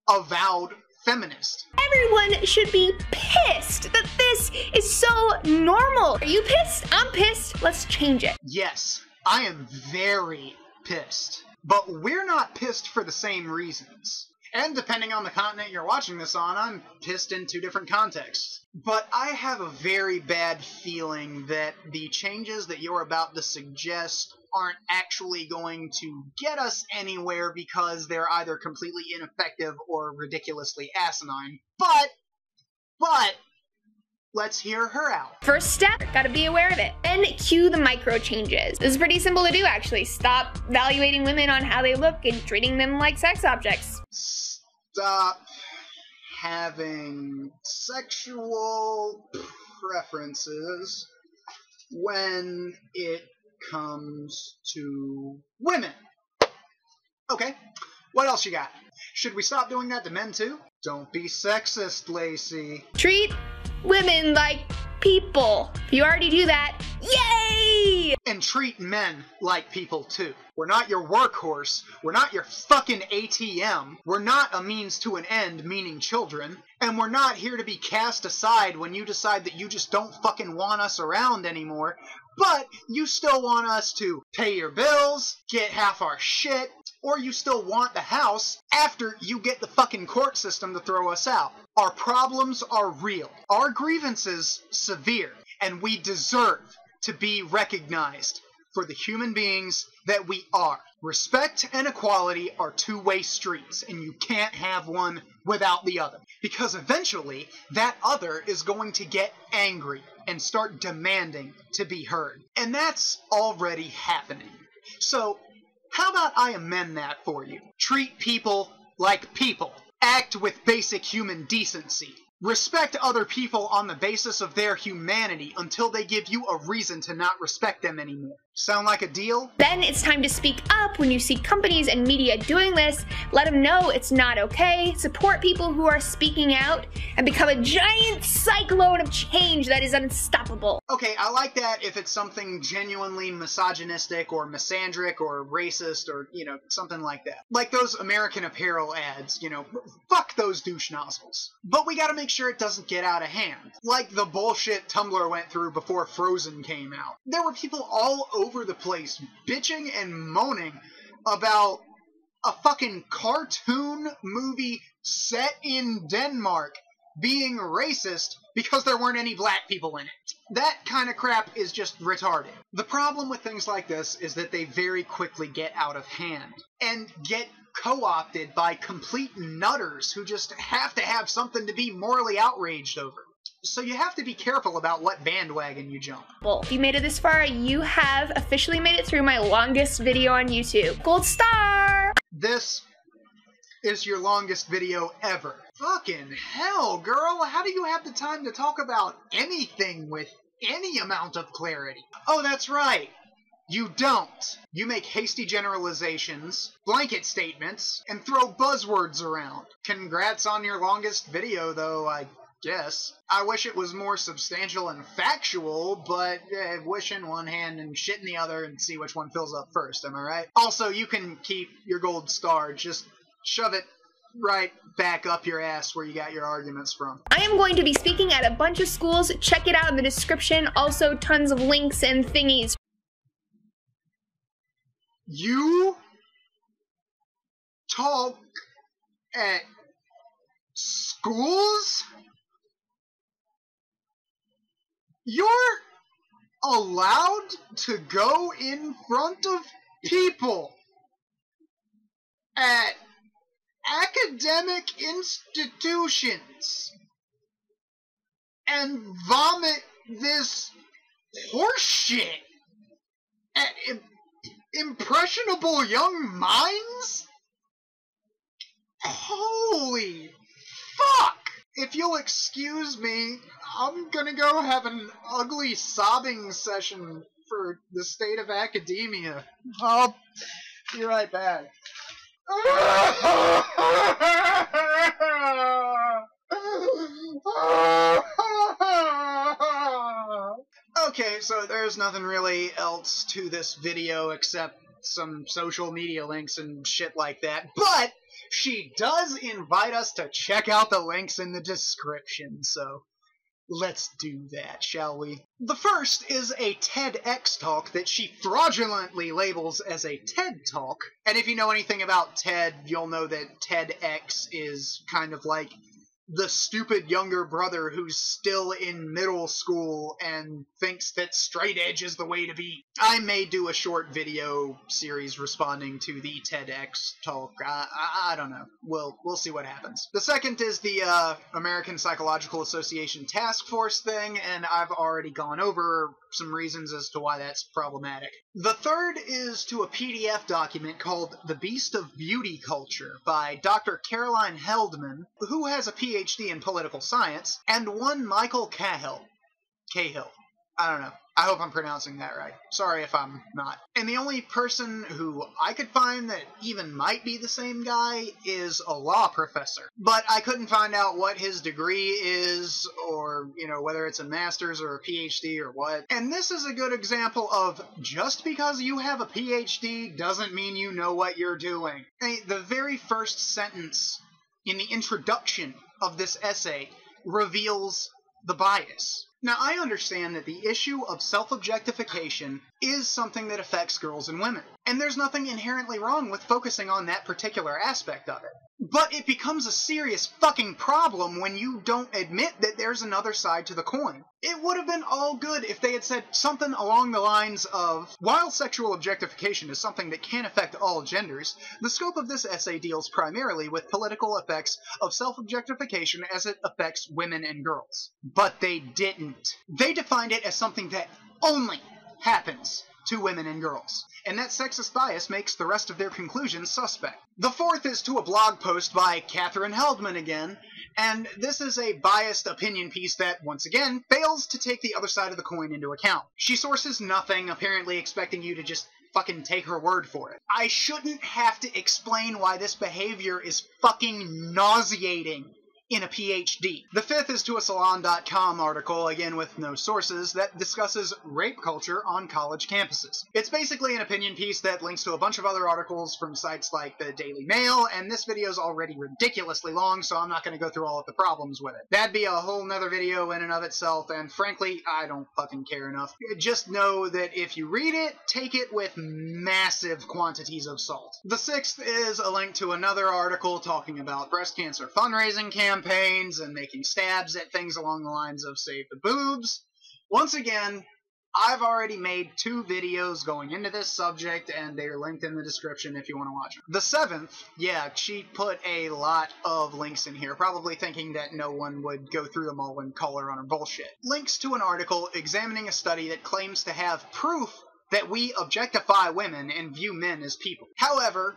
avowed feminist. Everyone should be pissed that this is so normal. Are you pissed? I'm pissed. Let's change it. Yes, I am very pissed. But we're not pissed for the same reasons. And depending on the continent you're watching this on, I'm pissed in two different contexts. But I have a very bad feeling that the changes that you're about to suggest aren't actually going to get us anywhere because they're either completely ineffective or ridiculously asinine. But let's hear her out. First step, gotta be aware of it. And cue the micro changes. This is pretty simple to do, actually. Stop evaluating women on how they look and treating them like sex objects. Stop having sexual preferences when it comes to women. Okay, what else you got? Should we stop doing that to men too? Don't be sexist, Laci. Treat women like people. If you already do that, yay! And treat men like people too. We're not your workhorse. We're not your fucking ATM. We're not a means to an end, meaning children. And we're not here to be cast aside when you decide that you just don't fucking want us around anymore. But you still want us to pay your bills, get half our shit, or you still want the house after you get the fucking court system to throw us out. Our problems are real. Our grievances severe. And we deserve to be recognized for the human beings that we are. Respect and equality are two-way streets, and you can't have one without the other. Because eventually, that other is going to get angry and start demanding to be heard. And that's already happening. So, how about I amend that for you? Treat people like people. Act with basic human decency. Respect other people on the basis of their humanity until they give you a reason to not respect them anymore. Sound like a deal? Then it's time to speak up when you see companies and media doing this. Let them know it's not okay. Support people who are speaking out and become a giant cyclone of change that is unstoppable. Okay, I like that if it's something genuinely misogynistic or misandric or racist or, you know, something like that. Like those American Apparel ads, you know, fuck those douche nozzles. But we gotta make sure it doesn't get out of hand. Like the bullshit Tumblr went through before Frozen came out. There were people all over the place bitching and moaning about a fucking cartoon movie set in Denmark being racist because there weren't any black people in it. That kind of crap is just retarded. The problem with things like this is that they very quickly get out of hand and get co-opted by complete nutters who just have to have something to be morally outraged over. So you have to be careful about what bandwagon you jump. Well, if you made it this far, you have officially made it through my longest video on YouTube. Gold star! This is your longest video ever. Fucking hell, girl, how do you have the time to talk about anything with any amount of clarity? Oh, that's right. You don't. You make hasty generalizations, blanket statements, and throw buzzwords around. Congrats on your longest video, though, I guess. I wish it was more substantial and factual, but wish in one hand and shit in the other and see which one fills up first, am I right? Also, you can keep your gold star, just shove it right back up your ass where you got your arguments from. I am going to be speaking at a bunch of schools. Check it out in the description. Also, tons of links and thingies. You talk at schools? You're allowed to go in front of people at academic institutions and vomit this horseshit at impressionable young minds? Holy fuck! If you'll excuse me, I'm gonna go have an ugly sobbing session for the state of academia. I'll be right back. Okay, so there's nothing really else to this video except some social media links and shit like that, but she does invite us to check out the links in the description, so let's do that, shall we? The first is a TEDx talk that she fraudulently labels as a TED Talk. And if you know anything about TED, you'll know that TEDx is kind of like the stupid younger brother who's still in middle school and thinks that straight edge is the way to be. I may do a short video series responding to the TEDx talk. I don't know. We'll see what happens. The second is the American Psychological Association Task Force thing, and I've already gone over some reasons as to why that's problematic. The third is to a PDF document called The Beast of Beauty Culture by Dr. Caroline Heldman, who has a PhD in political science, and one Michael Cahill. I don't know. I hope I'm pronouncing that right. Sorry if I'm not. And the only person who I could find that even might be the same guy is a law professor. But I couldn't find out what his degree is, or, you know, whether it's a master's or a PhD or what. And this is a good example of just because you have a PhD doesn't mean you know what you're doing. The very first sentence in the introduction of this essay reveals the bias. Now, I understand that the issue of self-objectification is something that affects girls and women, and there's nothing inherently wrong with focusing on that particular aspect of it. But it becomes a serious fucking problem when you don't admit that there's another side to the coin. It would have been all good if they had said something along the lines of, while sexual objectification is something that can affect all genders, the scope of this essay deals primarily with political effects of self-objectification as it affects women and girls. But they didn't. They defined it as something that only happens to women and girls, and that sexist bias makes the rest of their conclusions suspect. The fourth is to a blog post by Catherine Heldman again, and this is a biased opinion piece that, once again, fails to take the other side of the coin into account. She sources nothing, apparently expecting you to just fucking take her word for it. I shouldn't have to explain why this behavior is fucking nauseating in a PhD. The fifth is to a Salon.com article, again with no sources, that discusses rape culture on college campuses. It's basically an opinion piece that links to a bunch of other articles from sites like the Daily Mail, and this video is already ridiculously long, so I'm not going to go through all of the problems with it. That'd be a whole nother video in and of itself, and frankly, I don't fucking care enough. Just know that if you read it, take it with massive quantities of salt. The sixth is a link to another article talking about breast cancer fundraising campaigns and making stabs at things along the lines of Save the Boobs. Once again, I've already made 2 videos going into this subject, and they're linked in the description if you want to watch them. The seventh, yeah, she put a lot of links in here, probably thinking that no one would go through them all and call her on her bullshit. Links to an article examining a study that claims to have proof that we objectify women and view men as people. However,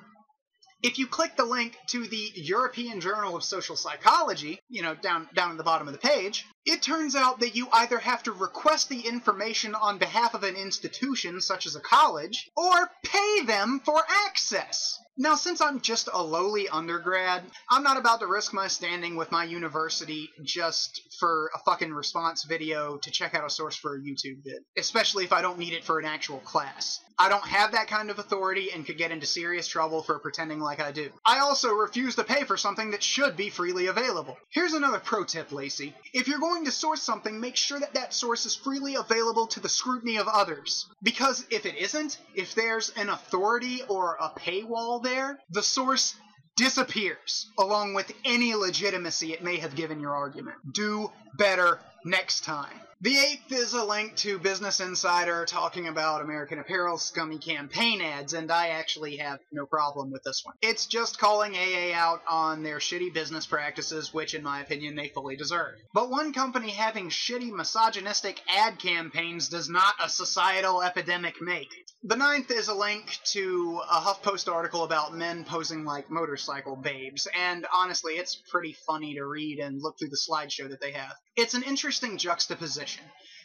if you click the link to the European Journal of Social Psychology, down at the bottom of the page, it turns out that you either have to request the information on behalf of an institution, such as a college, or pay them for access. Now, since I'm just a lowly undergrad, I'm not about to risk my standing with my university just for a fucking response video to check out a source for a YouTube vid, especially if I don't need it for an actual class. I don't have that kind of authority and could get into serious trouble for pretending like I do. I also refuse to pay for something that should be freely available. Here's another pro tip, Laci. If you're going to source something, make sure that that source is freely available to the scrutiny of others. Because if it isn't, if there's an authority or a paywall there, the source disappears, along with any legitimacy it may have given your argument. Do better next time. The eighth is a link to Business Insider talking about American Apparel scummy campaign ads, and I actually have no problem with this one. It's just calling AA out on their shitty business practices, which in my opinion they fully deserve. But one company having shitty misogynistic ad campaigns does not a societal epidemic make. The ninth is a link to a HuffPost article about men posing like motorcycle babes, and honestly, it's pretty funny to read and look through the slideshow that they have. It's an interesting juxtaposition.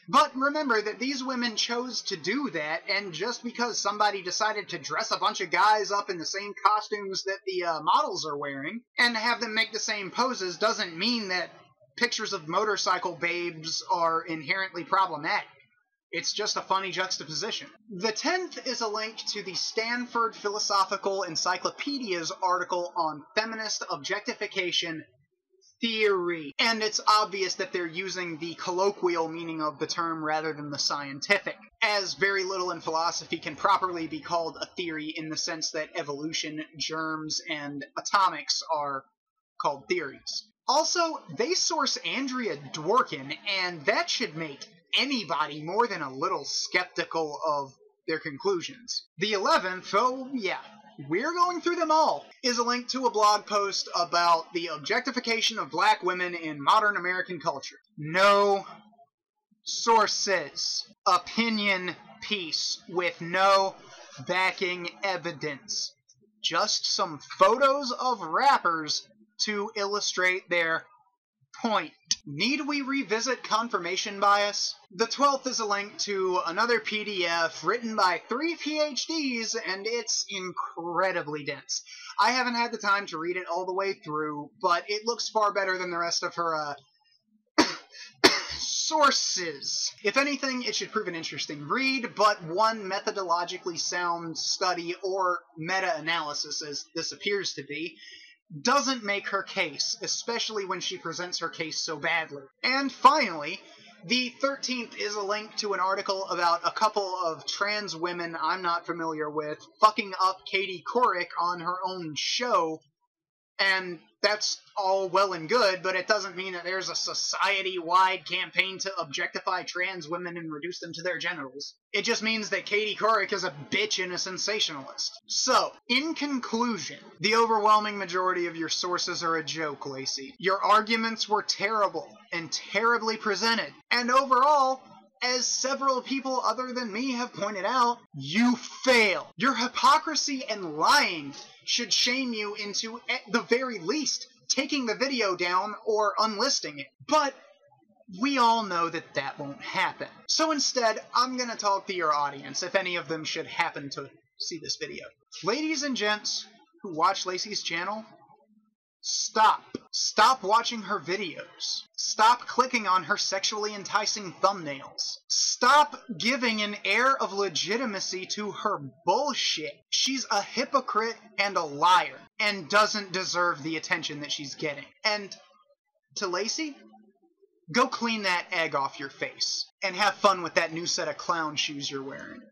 But remember that these women chose to do that, and just because somebody decided to dress a bunch of guys up in the same costumes that the models are wearing, and have them make the same poses, doesn't mean that pictures of motorcycle babes are inherently problematic. It's just a funny juxtaposition. The 10th is a link to the Stanford Philosophical Encyclopedia's article on feminist objectification theory. And it's obvious that they're using the colloquial meaning of the term rather than the scientific, as very little in philosophy can properly be called a theory in the sense that evolution, germs, and atomics are called theories. Also, they source Andrea Dworkin, and that should make anybody more than a little skeptical of their conclusions. The 11th, oh yeah, we're going through them all, is a link to a blog post about the objectification of black women in modern American culture. No sources. Opinion piece with no backing evidence. Just some photos of rappers to illustrate their point. Need we revisit confirmation bias? The 12th is a link to another PDF written by 3 PhDs, and it's incredibly dense. I haven't had the time to read it all the way through, but it looks far better than the rest of her, sources. If anything, it should prove an interesting read, but one methodologically sound study or meta-analysis, as this appears to be, doesn't make her case, especially when she presents her case so badly. And finally, the 13th is a link to an article about a couple of trans women I'm not familiar with fucking up Katie Couric on her own show, and that's all well and good, but it doesn't mean that there's a society-wide campaign to objectify trans women and reduce them to their genitals. It just means that Katie Couric is a bitch and a sensationalist. So, in conclusion, the overwhelming majority of your sources are a joke, Laci. Your arguments were terrible and terribly presented, and overall, as several people other than me have pointed out, you fail. Your hypocrisy and lying should shame you into, at the very least, taking the video down or unlisting it. But we all know that that won't happen. So instead, I'm gonna talk to your audience, if any of them should happen to see this video. Ladies and gents who watch Laci's channel, stop. Stop watching her videos. Stop clicking on her sexually enticing thumbnails. Stop giving an air of legitimacy to her bullshit. She's a hypocrite and a liar, and doesn't deserve the attention that she's getting. And to Laci, go clean that egg off your face, and have fun with that new set of clown shoes you're wearing.